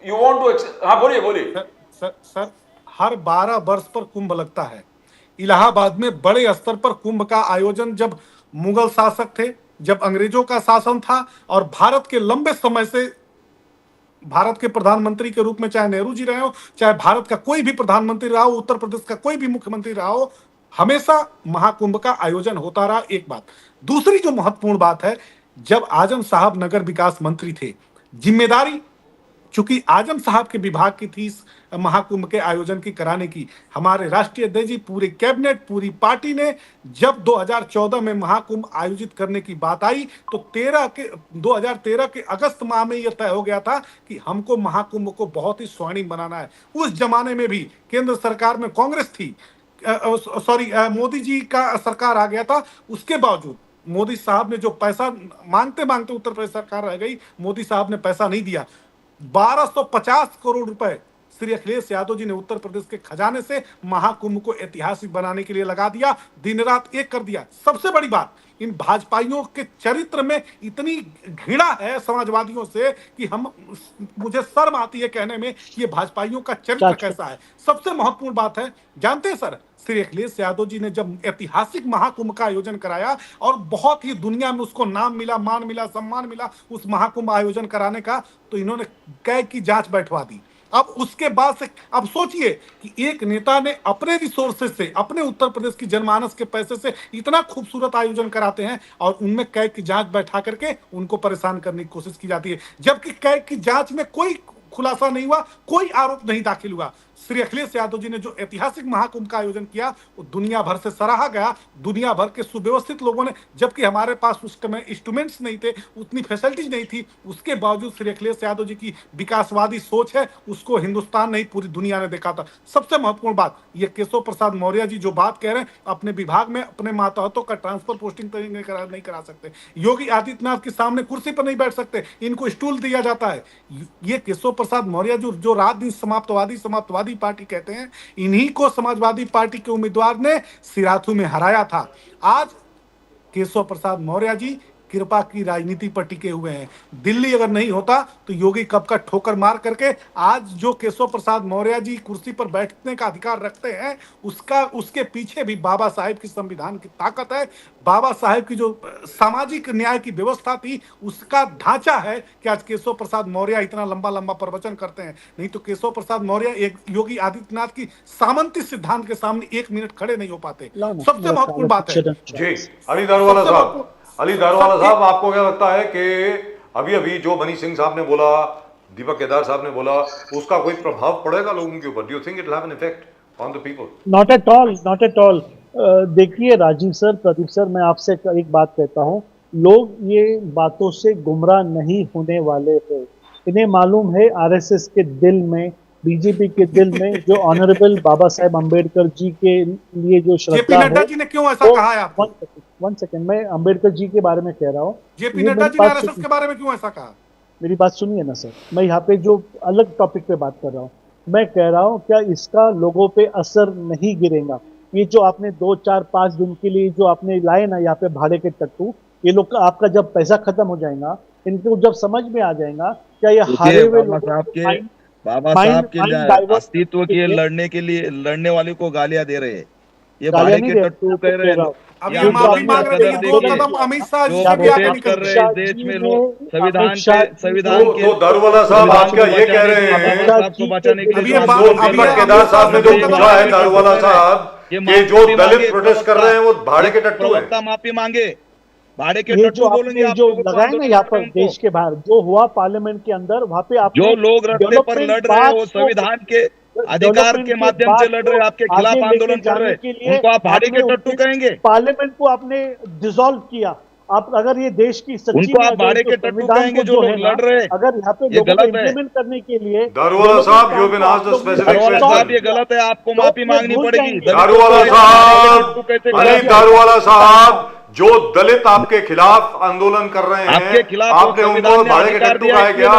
यू वांट टू, हाँ बोलिए। सर हर 12 वर्ष पर कुंभ लगता है। इलाहाबाद में बड़े स्तर पर कुंभ का आयोजन जब मुगल शासक थे, जब अंग्रेजों का शासन था, और भारत के लंबे समय से भारत के प्रधानमंत्री के रूप में चाहे नेहरू जी रहे हो, चाहे भारत का कोई भी प्रधानमंत्री रहा हो, उत्तर प्रदेश का कोई भी मुख्यमंत्री रहा हो, हमेशा महाकुंभ का आयोजन होता रहा। एक बात। दूसरी जो महत्वपूर्ण बात है, जब आजम साहब नगर विकास मंत्री थे, जिम्मेदारी चूंकि आजम साहब के विभाग की थी इस महाकुंभ के आयोजन की कराने की, हमारे राष्ट्रीय अध्यक्ष जी, पूरी कैबिनेट, पूरी पार्टी ने जब 2014 में महाकुंभ आयोजित करने की बात आई, तो 2013 के अगस्त माह में यह तय हो गया था कि हमको महाकुंभ को बहुत ही स्वर्णिम बनाना है। उस जमाने में भी केंद्र सरकार में कांग्रेस थी, मोदी जी का सरकार आ गया था, उसके बावजूद मोदी साहब ने जो पैसा मांगते मांगते उत्तर प्रदेश सरकार रह गई, मोदी साहब ने पैसा नहीं दिया। 1250 करोड़ रुपए श्री अखिलेश यादव जी ने उत्तर प्रदेश के खजाने से महाकुंभ को ऐतिहासिक बनाने के लिए लगा दिया, दिन रात एक कर दिया। सबसे बड़ी बात, इन भाजपाइयों के चरित्र में इतनी घृणा है समाजवादियों से कि मुझे शर्म आती है कहने में कि ये भाजपाइयों का चरित्र कैसा है। सबसे महत्वपूर्ण बात है, जानते हैं सर, श्री अखिलेश यादव जी ने जब ऐतिहासिक महाकुंभ का आयोजन कराया, और बहुत ही दुनिया में उसको नाम मिला, मान मिला, सम्मान मिला उस महाकुंभ आयोजन कराने का, तो इन्होंने कैग की जांच बैठवा दी। अब उसके बाद से अब सोचिए कि एक नेता ने अपने रिसोर्सेज से, अपने उत्तर प्रदेश की जनमानस के पैसे से इतना खूबसूरत आयोजन कराते हैं और उनमें कैग की जांच बैठा करके उनको परेशान करने की कोशिश की जाती है, जबकि कैग की जांच में कोई खुलासा नहीं हुआ, कोई आरोप नहीं दाखिल हुआ। श्री अखिलेश यादव जी ने जो ऐतिहासिक महाकुंभ का आयोजन किया वो दुनिया भर से सराहा गया, दुनिया भर के सुव्यवस्थित लोगों ने, जबकि हमारे पास उस समय इंस्ट्रूमेंट्स नहीं थे, उतनी फैसिलिटीज नहीं थी, उसके बावजूद श्री अखिलेश यादव जी की विकासवादी सोच है उसको हिंदुस्तान नहीं पूरी दुनिया ने देखा था। सबसे महत्वपूर्ण बात, ये केशव प्रसाद मौर्य जी जो बात कह रहे हैं, अपने विभाग में अपने मातहतों का ट्रांसफर पोस्टिंग नहीं करा सकते, योगी आदित्यनाथ के सामने कुर्सी पर नहीं बैठ सकते, इनको स्टूल दिया जाता है। ये केशव प्रसाद मौर्य जो रात दिन समाप्तवादी पार्टी कहते हैं, इन्हीं को समाजवादी पार्टी के उम्मीदवार ने सिराथू में हराया था। आज केशव प्रसाद मौर्य जी कृपा की राजनीति पर टिके हुए हैं। दिल्ली अगर नहीं होता तो योगी कब का ठोकर मार करके आज जो केशव प्रसाद मौर्य जी कुर्सी पर बैठने का अधिकार रखते हैं, उसके पीछे भी बाबा साहेब की संविधान की ताकत है, बाबा साहेब की जो सामाजिक न्याय की व्यवस्था थी उसका ढांचा है कि आज केशव प्रसाद मौर्य इतना लंबा लंबा प्रवचन करते हैं। नहीं तो केशव प्रसाद मौर्य एक योगी आदित्यनाथ की सामंती सिद्धांत के सामने 1 मिनट खड़े नहीं हो पाते। सबसे महत्वपूर्ण बात है जी अली दारूवाला साहब, अली दारूवाला साहब, आपको क्या लगता है कि अभी अभी जो मनीष सिंह साहब ने बोला, दीपक केदार साहब ने बोला, उसका कोई प्रभाव पड़ेगा लोगों के ऊपर? Do you think it will have an effect on the people? Not at all, not at all. देखिए राजीव सर, प्रदीप सर, मैं आपसे एक बात कहता हूँ, लोग ये बातों से गुमराह नहीं होने वाले हैं। इन्हें मालूम है आरएसएस के दिल में, बीजेपी के दिल में जो ऑनरेबल बाबा साहेब अम्बेडकर जी के लिए जो श्रद्धा है, नड्डा जी ने क्यों ऐसा कहा है आपको? वन सेकेंड, मैं अम्बेडकर जी के बारे में कह रहा हूँ। जेपी नड्डा जी ने आरएसएस के बारे में क्यों ऐसा कहा? मेरी बात सुनिए ना सर, मैं यहाँ पे जो अलग टॉपिक पे बात कर रहा हूँ, मैं कह रहा हूँ क्या इसका लोगों पे असर नहीं गिरेगा? ये जो आपने 2, 4, 5 दिन के लिए जो आपने लाए ना यहाँ पे भाड़े के टट्टू, ये लोग आपका जब पैसा खत्म हो जाएगा, इनको जब समझ में आ जाएगा क्या ये हारे हुए बाबा साहब के अस्तित्व के लड़ने के लिए लड़ने वाले को गालियां दे रहे हैं, ये भाड़े के टट्टू कह रहे हैं। अब ये माफी मांग रहे हैं, 2 कदम अमित शाह जी से भी आगे निकल रहे हैं। देश में लोग संविधान के तो दारूवाला साहब आप क्या ये कह रहे हैं आपको बचाने के लिए दीपक केदार साहब ने जो पूछा है दारूवाला साहब कि जो दलित प्रोटेस्ट कर रहे हैं वो भाड़े के टट्टू है? माफी मांगे, भाड़े के ये जो टट्टू बोलेंगे आपने जो लगाए ना यहाँ पर देश के बाहर जो हुआ पार्लियामेंट के अंदर, वहाँ पे आप जो लोग रास्ते पर लड़ रहे हैं वो संविधान के अधिकार के माध्यम से लड़ रहे हैं, आपके खिलाफ आंदोलन कर रहे हैं, उनको आप भाड़े के टट्टू कहेंगे? पार्लियामेंट को आपने डिसॉल्व किया। आप अगर ये देश की सच्ची उनको आप भाड़े के टट्टू कहेंगे जो लोग लड़ रहे हैं? अगर यहाँ पे लोगों को इम्प्लीमेंट करने के लिए Daruwala sahab, you have been asked the specific sahab ये गलत है, आपको माफी मांगनी पड़ेगी। दारूवाला साहब, अली दारूवाला साहब, जो दलित आपके खिलाफ आंदोलन कर रहे हैं, आपके खिलाफ आपने उनको भाड़े के टट्टू कहा है क्या?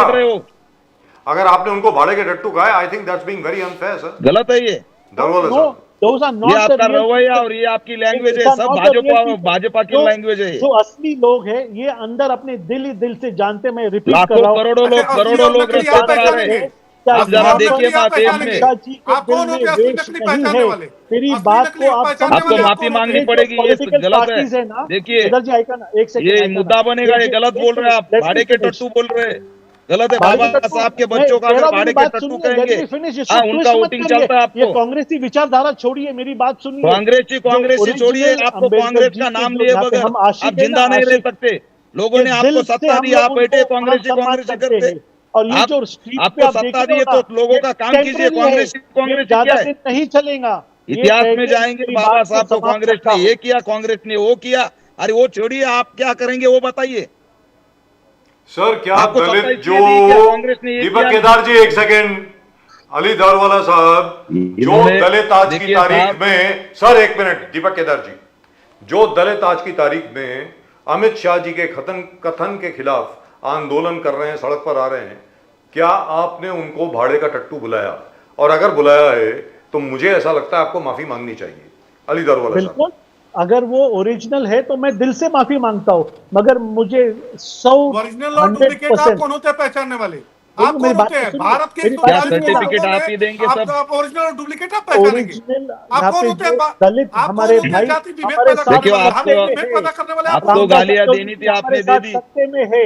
अगर आपने उनको भाड़े के टट्टू कहा है, I think that's being very unfair sir. गलत है ये दारूवाला साहब, ये आपका रवैया और ये आपकी लैंग्वेज है, सब भाजपा की लैंग्वेज है। जो असली लोग हैं ये अंदर अपने दिल से जानते, मैं रिपीट कर लाखों रहा हूं, करोड़ों लोग रास्ते पर आ रहे हैं। आप जरा देखिए बात देश में, मेरी बात को आपको माफी मांगनी पड़ेगी, ये गलत है। देखिए ये मुद्दा बनेगा, ये गलत बोल रहे हैं आप, भाड़े के टट्टू बोल रहे हैं, गलत है। बाबा साहब के बच्चों का अगर भाड़े के टट्टू कहेंगे, हाँ उनका वोटिंग चलता है। आपको कांग्रेसी विचारधारा छोड़िए, मेरी बात सुनिए। कांग्रेसी छोड़िए, आपको कांग्रेस का नाम लिए बगैर आप जिंदा नहीं रह सकते। लोगों ने आपको सत्ता दी, आप बैठे कांग्रेसी करते, और ये जो आपको सत्ता दी तो लोगों का काम कीजिए। कांग्रेस क्या है? नहीं चलेगा, इतिहास में जाएंगे बाबा साहब को कांग्रेस ने ये किया, कांग्रेस ने वो किया। अरे वो छोड़िए, आप क्या करेंगे वो बताइए सर। क्या दलित जो दीपक दीपक केदार जी, एक सेकेंड, अली दारूवाला साहब, जो दलित आज की तारीख में, सर एक मिनट, दीपक केदार जी, जो दलित आज की तारीख में अमित शाह जी के कथन के खिलाफ आंदोलन कर रहे हैं, सड़क पर आ रहे हैं, क्या आपने उनको भाड़े का टट्टू बुलाया? और अगर बुलाया है तो मुझे ऐसा लगता है आपको माफी मांगनी चाहिए। अली दारूवाला साहब, बिल्कुल, अगर वो ओरिजिनल है तो मैं दिल से माफी मांगता हूँ, मगर मुझे 100 ओरिजिनल और डुप्लीकेट आप कौन होते हैं पहचानने वाले? आप कौन होते हैं? भारत के सर्टिफिकेट आप ही देंगे सब, आप ओरिजिनल और डुप्लीकेट आप पहचानेंगे? आप कौन होते हैं? दलित हमारे भाई, आपको गालियां देनी थी, आपने दे दी। सत्ते में है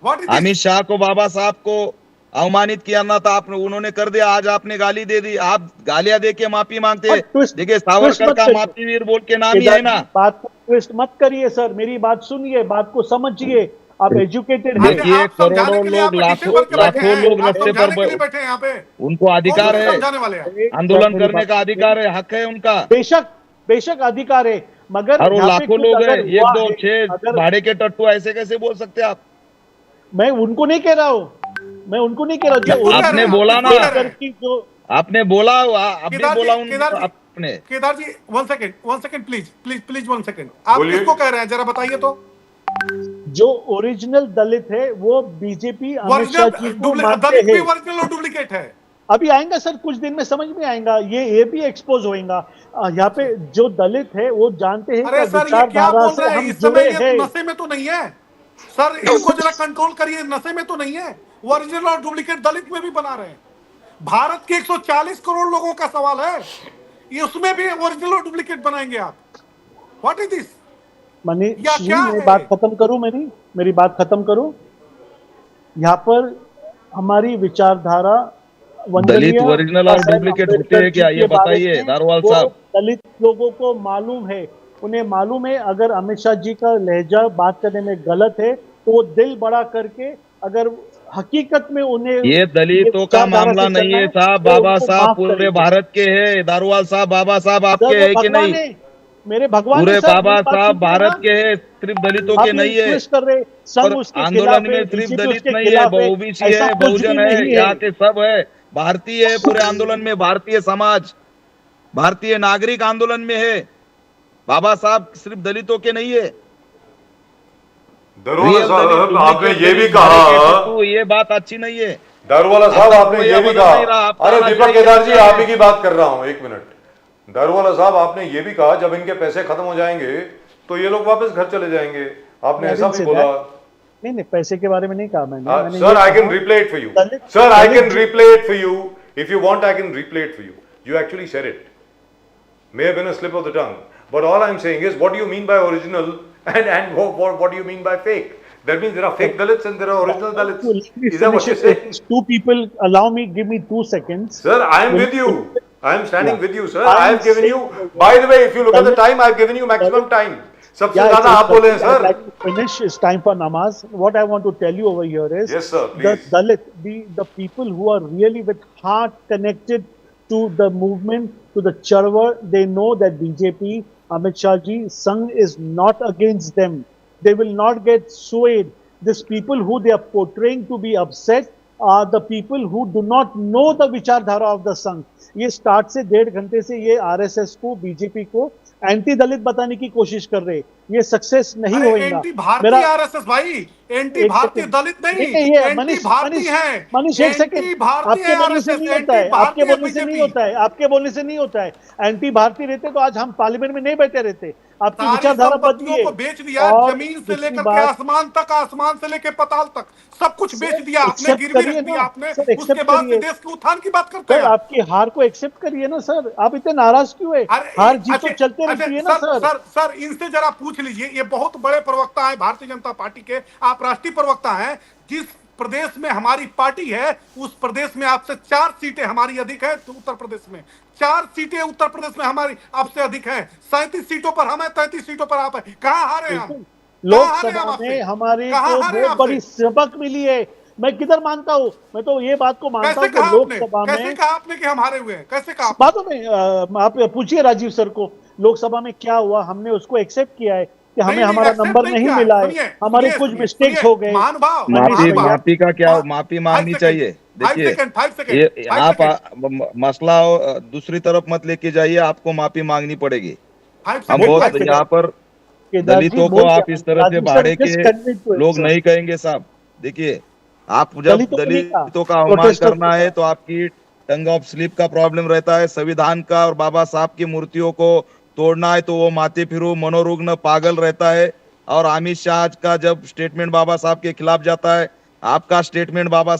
अमित शाह को, बाबा साहब को अवमानित किया ना था आपने, उन्होंने कर दिया, आज आपने गाली दे दी, आप गालियां दे के माफी मांगते और हैं। twist- देखिए twist सावरकर मत का करिए। माफी वीर बोल के नाम ही है ना। बात को ट्विस्ट मत करिए सर, मेरी बात सुनिए, बात को समझिए, आप एजुकेटेड हैं। देखिए आप समझाने करोड़ों के लिए लोग, आप petition लाखों भर के बैठे लाखों हैं, लोग आप रास्ते समझाने के लिए पर, बैठे हैं यहाँ पे। उनको अधिकार कौन है, समझाने वाले हैं? आंदोलन मेरी करने बात का अधिकार है, हक है उनका। बेशक बेशक अधिकार है, मगर और वो यहाँ पे लाखों कुछ लोग हैं, अगर 1 हुआ 2 है, 6 अगर भाड़े के टट्टू, ऐसे कैसे बोल सकते आप? मैं उनको नहीं कह रहा हूँ, मैं उनको नहीं कह रहा, जो किसको कह रहे आपने हैं? बोला किसको ना, कह रहे हैं? की जो आपने बोला, आपने केदार बोला जी, केदार जी, आपने। केदार जी, 1 second please please please 1 second, आप बोलिए। किसको कह रहे हैं जरा बताइए तो। जो ओरिजिनल दलित है वो बीजेपी अमित शाह जी को ओरिजिनल मानते दलित भी हैं। ओरिजिनल और डुप्लीकेट है। अभी आएगा सर, कुछ दिन में समझ में आएगा, ये भी एक्सपोज होएगा। यहाँ पे जो दलित है वो जानते हैं अरे कि सर ये क्या विचारधारा बोल से रहे हैं हम इस समय, जुड़े ये हैं। नशे में तो नहीं है सर, इनको जरा कंट्रोल करिए, नशे में तो नहीं है, ओरिजिनल और डुप्लीकेट दलित में भी बना रहे हैं। भारत के 140 करोड़ लोगों का सवाल है, ये उसमें भी ओरिजिनल और डुप्लीकेट बनाएंगे आप? What is this? मनीष या जी, क्या मैं है? बात खत्म करूं, मेरी बात खत्म करूं। यहाँ पर हमारी विचारधारा दलित ओरिजिनल और डुप्लीकेट होते हैं क्या, ये बताइए दारोवाल साहब। दलित लोगों को मालूम है, उन्हें मालूम है, अगर अमित शाह जी का लहजा बात करने में गलत है तो वो दिल बड़ा करके, अगर हकीकत में उन्हें ये दलितों का विचारधारा मामला से नहीं चलना है है, साहब, तो बाबा उनको साहब माफ पूरे करेंगे। भारत के हैं। दारोवाल साहब, बाबा साहब आपके सर, वो हैं कि भगवान नहीं? है, मेरे भगवान पूरे है सर, बाबा मेरी बात साहब सुनिए भारत ना। के हैं, सिर्फ दलितों आप के नहीं है। ट्विस्ट कर रहे, संघ पर उसके आंदोलन खिलाफ में है, सिर्फ बीजेपी दलित उसके नहीं है, खिलाफ है, ओबीसी ऐसा है, कुछ बहुजन भी है, नहीं यहाँ के सब है, भारतीय है। पूरे आंदोलन में भारतीय समाज, भारतीय नागरिक आंदोलन में है। बाबा साहब सिर्फ दलितों के नहीं है। दारोवाला रियल साहब दलित, आपने डुप्लीकेट ये भी दलित, कहा, भाड़े के टट्टू, ये बात अच्छी नहीं है। दारोवाला साहब आपका आपने रवैया ये भी बदल नहीं रहा, कहा, आपका अरे आना दीपक चाहिए केदार जी नहीं। आप ही की बात कर रहा हूं, 1 मिनट। दारोवाला साहब आपने ये भी कहा जब इनके पैसे खत्म हो जाएंगे तो ये लोग वापस घर चले जाएंगे, आपने ऐसा भी बोला। नहीं, पैसे के बारे में नहीं कहा मैंने Sir, I ये can कहा- replay it for you. Dalit- Sir, I Dalit can ji- replay it for you. If you want, I can replay it for you. You actually said it. May have been a slip of the tongue. But all I'm saying is, what do you mean by original and what do you mean by fake? That means there are fake Dalits and there are original Dalits. Let me Is that what finish you're it. saying? Two people, allow me, give me 2 seconds. Sir, I am Will with you. I am standing Yeah. with you, sir. I I am have given you. saying- By the way, if you look at the Dalit- time, I've given you maximum time. सबसे Yeah, ज्यादा आप बोले हैं, I'd sir. like to finish. It's time for namaz. What I want to tell you over here is, Yes, sir, the please. Dalit, the people who are really with heart connected to the movement, to the Charwar, they know that BJP, Amit Shah ji, Sangh is not against them. They will not get swayed. These people who they are portraying to be upset are the people who do not know the vichardhara of the Sangh. ये स्टार्ट से 1.5 घंटे से ये आरएसएस को, बीजेपी को एंटी दलित बताने की कोशिश कर रहे, ये सक्सेस नहीं अरे होएगा। एंटी भारतीय आरएसएस भाई, एंटी भारतीय दलित नहीं, ये एंटी भारतीय है, मनीष एक सेकंड, एंटी भारतीय आपके बोलने से आरएसएस, नहीं होता है, एंटी आपके भारतीय बोलने से नहीं बीजेपी। होता है, आपके बोलने से नहीं होता है। एंटी भारतीय रहते तो आज हम पार्लियामेंट में नहीं बैठे रहते। आपकी सारी विचारधारा संपत्तियों बदलिए को बेच दिया, और जमीन से दूसरी लेकर के बात, आसमान तक, आसमान से लेकर पाताल तक सब कुछ बेच दिया आपने, accept गिरवी करिए रख दिया ना, आपने। सर, accept उसके बाद से करिए। देश के उत्थान की बात करते सर हैं। आपकी हार को एक्सेप्ट करिए ना सर, आप इतने नाराज क्यों है? हार जीत तो चलते रहती है ना सर। सर इनसे जरा पूछ लीजिए, ये बहुत बड़े प्रवक्ता हैं भारतीय जनता पार्टी के, आप राष्ट्रीय प्रवक्ता हैं, जिस प्रदेश में हमारी पार्टी है उस प्रदेश में आपसे 4 सीटें हमारी अधिक है। तो उत्तर प्रदेश में 4 सीटें उत्तर प्रदेश में हमारी आपसे अधिक है। 37 सीटों पर हम है, 33 सीटों पर आप है। कहां हारे हम? लोकसभा में हमारे को बहुत बड़ी सबक मिली है। मैं किधर मानता हूँ, मैं तो ये बात को मानता हूँ कि लोकसभा में, कैसे कहा आपने कि हम हारे हुए हैं? कैसे कहा? बातों में आप पूछिए राजीव सर को, लोकसभा में क्या हुआ, हमने उसको एक्सेप्ट किया है कि हमें हमारा नंबर नहीं मिला है, हमारे कुछ मिस्टेक्स हो गए। माफी का क्या, माफी मांगनी चाहिए। देखिए ये आप मसला दूसरी तरफ मत लेके जाइए, आपको माफी मांगनी पड़ेगी। हम बहुत यहाँ पर दलितों को आप इस तरह से भाड़े के लोग नहीं कहेंगे साहब। देखिए आप जब दलितों का अवमान करना है तो आपकी टंग ऑफ स्लिप का प्रॉब्लम रहता है, संविधान का और बाबा साहब की मूर्तियों को तोड़ना है तो वो माथे फिरू मनोरुग्ण पागल रहता है। और अमित शाह का जब स्टेटमेंट बाबा साहब के खिलाफ जाता है, आपका स्टेटमेंट बाबा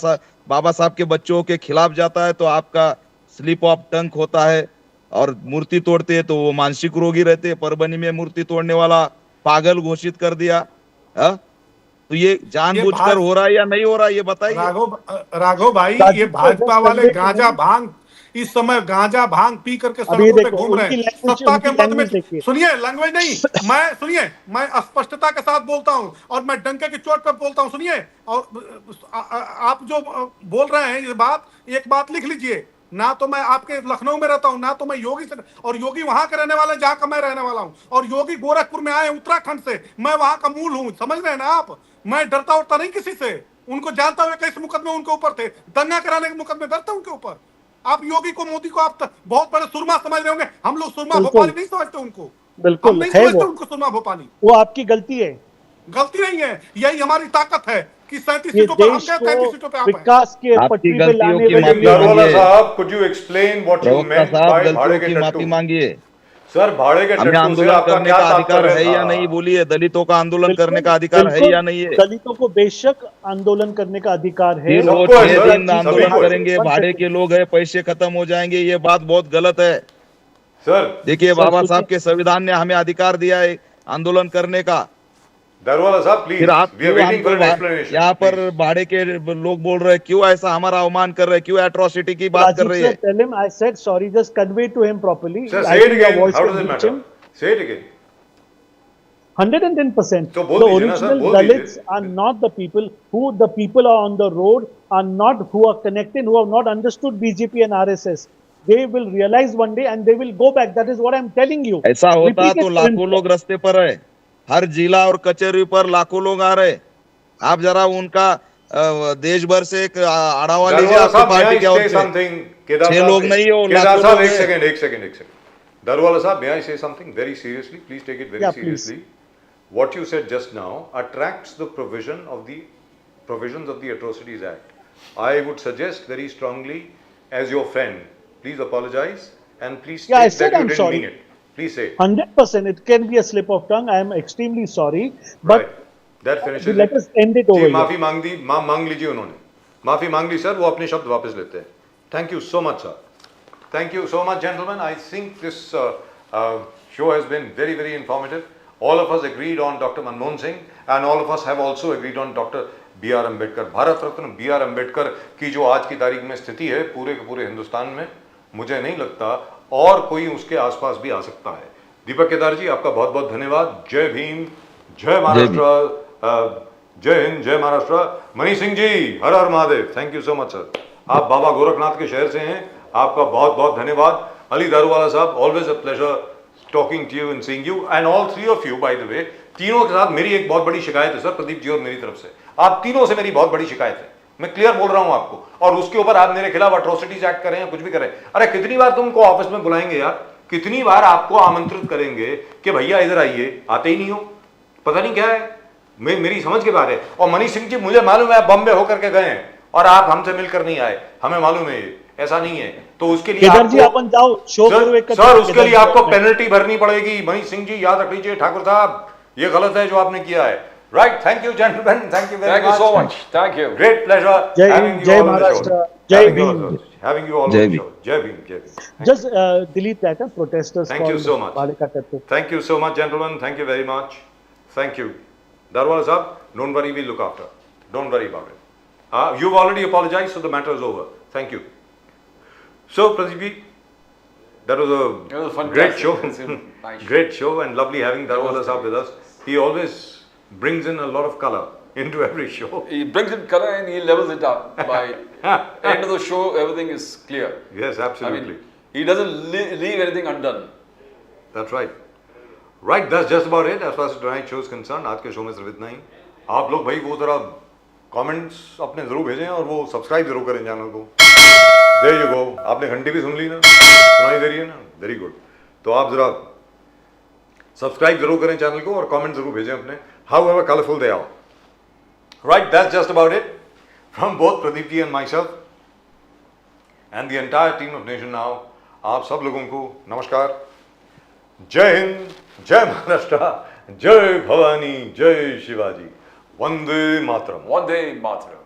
साहब के बच्चों के खिलाफ जाता है तो आपका स्लिप ऑफ टंग होता है और मूर्ति तोड़ते हैं तो वो मानसिक रोगी रहते हैं। परभनी में मूर्ति तोड़ने वाला पागल घोषित कर दिया। तो ये जानबूझकर हो रहा है या नहीं हो रहा है ये बताइए। राघव भाई, ये भाजपा वाले गांजा भांग इस समय गांजा भांग पी करके सड़कों पे घूम रहे हैं सत्ता के मद में। सुनिए, लैंग्वेज नहीं, मैं स्पष्टता के साथ बोलता हूं और मैं डंके की चोट पर बोलता हूं। सुनिए, और आप जो बोल रहे हैं ये बात, एक बात लिख लीजिए, ना तो मैं आपके लखनऊ में रहता हूं, ना तो मैं योगी से, और योगी वहां के रहने वाले जहां का मैं रहने वाला हूं, और योगी गोरखपुर में आए उत्तराखंड से, मैं वहां का मूल हूं, समझ रहे हैं ना आप। मैं डरता उड़ता नहीं किसी से, उनको जानता हुआ कई मुकदमे उनके ऊपर थे, दंगा कराने के मुकदमे डरता उनके ऊपर। आप योगी को, मोदी को आप बहुत बड़े सुरमा समझ रहे होंगे, हम लोग सुरमा भोपाली नहीं समझते उनको, बिल्कुल हम नहीं है समझते उनको सुरमा भोपाली। वो आपकी गलती है, गलती नहीं है, यही हमारी ताकत है कि 37 ये सीटों पर हम देश गए, 33 सीटों को पे आप हैं। विकास के आपकी पटरी पे गलतियों लाने की वाले माफी दारोवाला मांगिए। साहब, could you explain what you प्रवक्ता meant साहब, by भाड़े गलतियों के की माफी टट्टू? मांगिए। सर, भाड़े के हमें टट्टू से आंदोलन आपका करने क्या का अधिकार तात्पर्य है या था? नहीं बोलिए। दलितों का आंदोलन बिल्कुल, करने का अधिकार है बिल्कुल, या नहीं है? दलितों को बेशक आंदोलन करने का अधिकार है। फिर वो सबको है, 6 सर, दिन आंदोलन सबको है। करेंगे, भाड़े के लोग हैं, पैसे खत्म हो जाएंगे, ये बात बहुत गलत है। सर, देखिए, सर, बाबा सुनिए। साहब के संविधान ने हमें अधिकार दिया है आंदोलन करने का। दारोवाला साहब, प्लीज, फिर आप we are क्यों waiting for an हमको explanation. यहाँ पर please. भाड़े के लोग बोल रहे हैं, क्यों ऐसा हमारा अवमान कर रहे हैं, क्यों एट्रोसिटी की बात कर Rajiv रही sir, है? tell him I said sorry. Just convey to him properly. Sir, I say it think your again. voice How can does it reach matter? him. Say it again. 110%. तो बोल The दीजिए ना, सर, original बोल Dalits दीजिए। are not the people are on the road, are not who are connected, who have not understood BJP and RSS. They will realize one day and they will go back. That is what I'm telling you. ऐसा होता Repeat तो it, लाखों लोग रास्ते पर है, हर जिला और कचहरी पर लाखों लोग आ रहे। आप जरा उनका देश भर से एक आढ़ावा लीजिए। दारोवाला आपकी साहब, may पार्टी I क्या say होती है? something? केदार 6 साहब, लोग नहीं हो, केदार लाखों साहब, लोग एक हैं। सेकंड। दारोवाला साहब, may I say something very seriously? Please take it very Yeah, please. seriously. What you said just now attracts the provisions of the Atrocities Act. I would suggest very strongly, as your friend, please apologize and please Yeah, I state said that you I'm didn't sorry. mean it. Please say it. 100%. It can be a slip of tongue. I am extremely sorry. But Right. That finishes let it. us end it over ji, here. माफी मांग लीजिए उन्होंने, माफी मांग ली सर, वो अपने शब्द वापस लेते हैं। Thank you so much, sir. Thank you so much, gentlemen. I think this show has been very, very informative. All of us agreed on Dr. Manmohan Singh and all of us have also agreed on Dr. B.R. Ambedkar. Bharat Ratna B.R. Ambedkar की जो आज की तारीख में स्थिति है पूरे के पूरे हिंदुस्तान में, मुझे नहीं लगता और कोई उसके आसपास भी आ सकता है। दीपक केदार जी, आपका बहुत बहुत धन्यवाद। जय भीम, जय Maharashtra, Jai Hind, Jai Maharashtra. Manish Singh ji, Har Har Mahadev. Thank you so much sir. आप बाबा गोरखनाथ के शहर से हैं, आपका बहुत बहुत धन्यवाद। Ali Daruwala sahab, always a pleasure talking to you and seeing you and all three of you. By the way, तीनों के साथ मेरी एक बहुत बड़ी शिकायत है सर, प्रदीप जी और मेरी तरफ से। आप तीनों से मेरी बहुत बड़ी शिकायत है, मैं क्लियर बोल रहा हूं आपको, और उसके ऊपर आप मेरे खिलाफ अट्रोसिटीज एक्ट करें या कुछ भी करें। अरे कितनी बार तुमको ऑफिस में बुलाएंगे यार, कितनी बार आपको आमंत्रित करेंगे कि भैया इधर आइए, आते ही नहीं हो, पता नहीं क्या है, मेरी समझ के बात है। और मनीष सिंह जी, मुझे मालूम है आप बॉम्बे होकर के गए हैं और आप हमसे मिलकर नहीं आए, हमें मालूम है ये ऐसा नहीं है। तो उसके लिए केदार जी, अपन जाओ शो करो एक सर, उसके लिए आपको पेनल्टी भरनी पड़ेगी। मनीष सिंह जी, याद रख लीजिए, ठाकुर साहब, ये गलत है जो आपने किया है। Right, thank you gentleman, thank you very much. Thank you so much. Thank you. Great pleasure जय having हिंद, you जय all on the Maharashtra, show. जय Having you all Bhim. on the show. Having you all on जय the भीम। show. जय भीम, जय Bhim. Just delete that, protesters. Thank you so much. भाड़े का टट्टू। Thank you so much, gentlemen. Thank you very much. Thank you. Darwala Sahab, don't worry, we'll look after. Don't worry about it. You've already apologized, so the matter is over. Thank you. So, Pradeep ji, that was a It was fantastic. great show. It's a nice show. Great show and lovely having Darwala Sahab with us. He always brings in a lot of color into every show. He brings in color and he levels it up. By end of the show, everything is clear. Yes, I absolutely. mean, he doesn't leave anything undone. That's right. Right, that's just about it as far as tonight's show is concerned. आज के शो में सिर्फ इतना ही। आप लोग भाई वो जरा कमेंट्स अपने जरूर भेजें और वो सब्सक्राइब जरूर करें चैनल को। There you go. आपने घंटी भी सुन ली ना, सुनाई दे रही है ना, वेरी गुड। तो आप जरा सब्सक्राइब जरूर करें चैनल को और कमेंट जरूर भेजें अपने, however colorful they are. Right, that's just about it from both Pradeep ji and myself and the entire team of Nation Now. आप सब लोगों को नमस्कार, जय हिंद, जय महाराष्ट्र, जय भवानी, जय Shivaji, Vande Mataram. One day, Matra.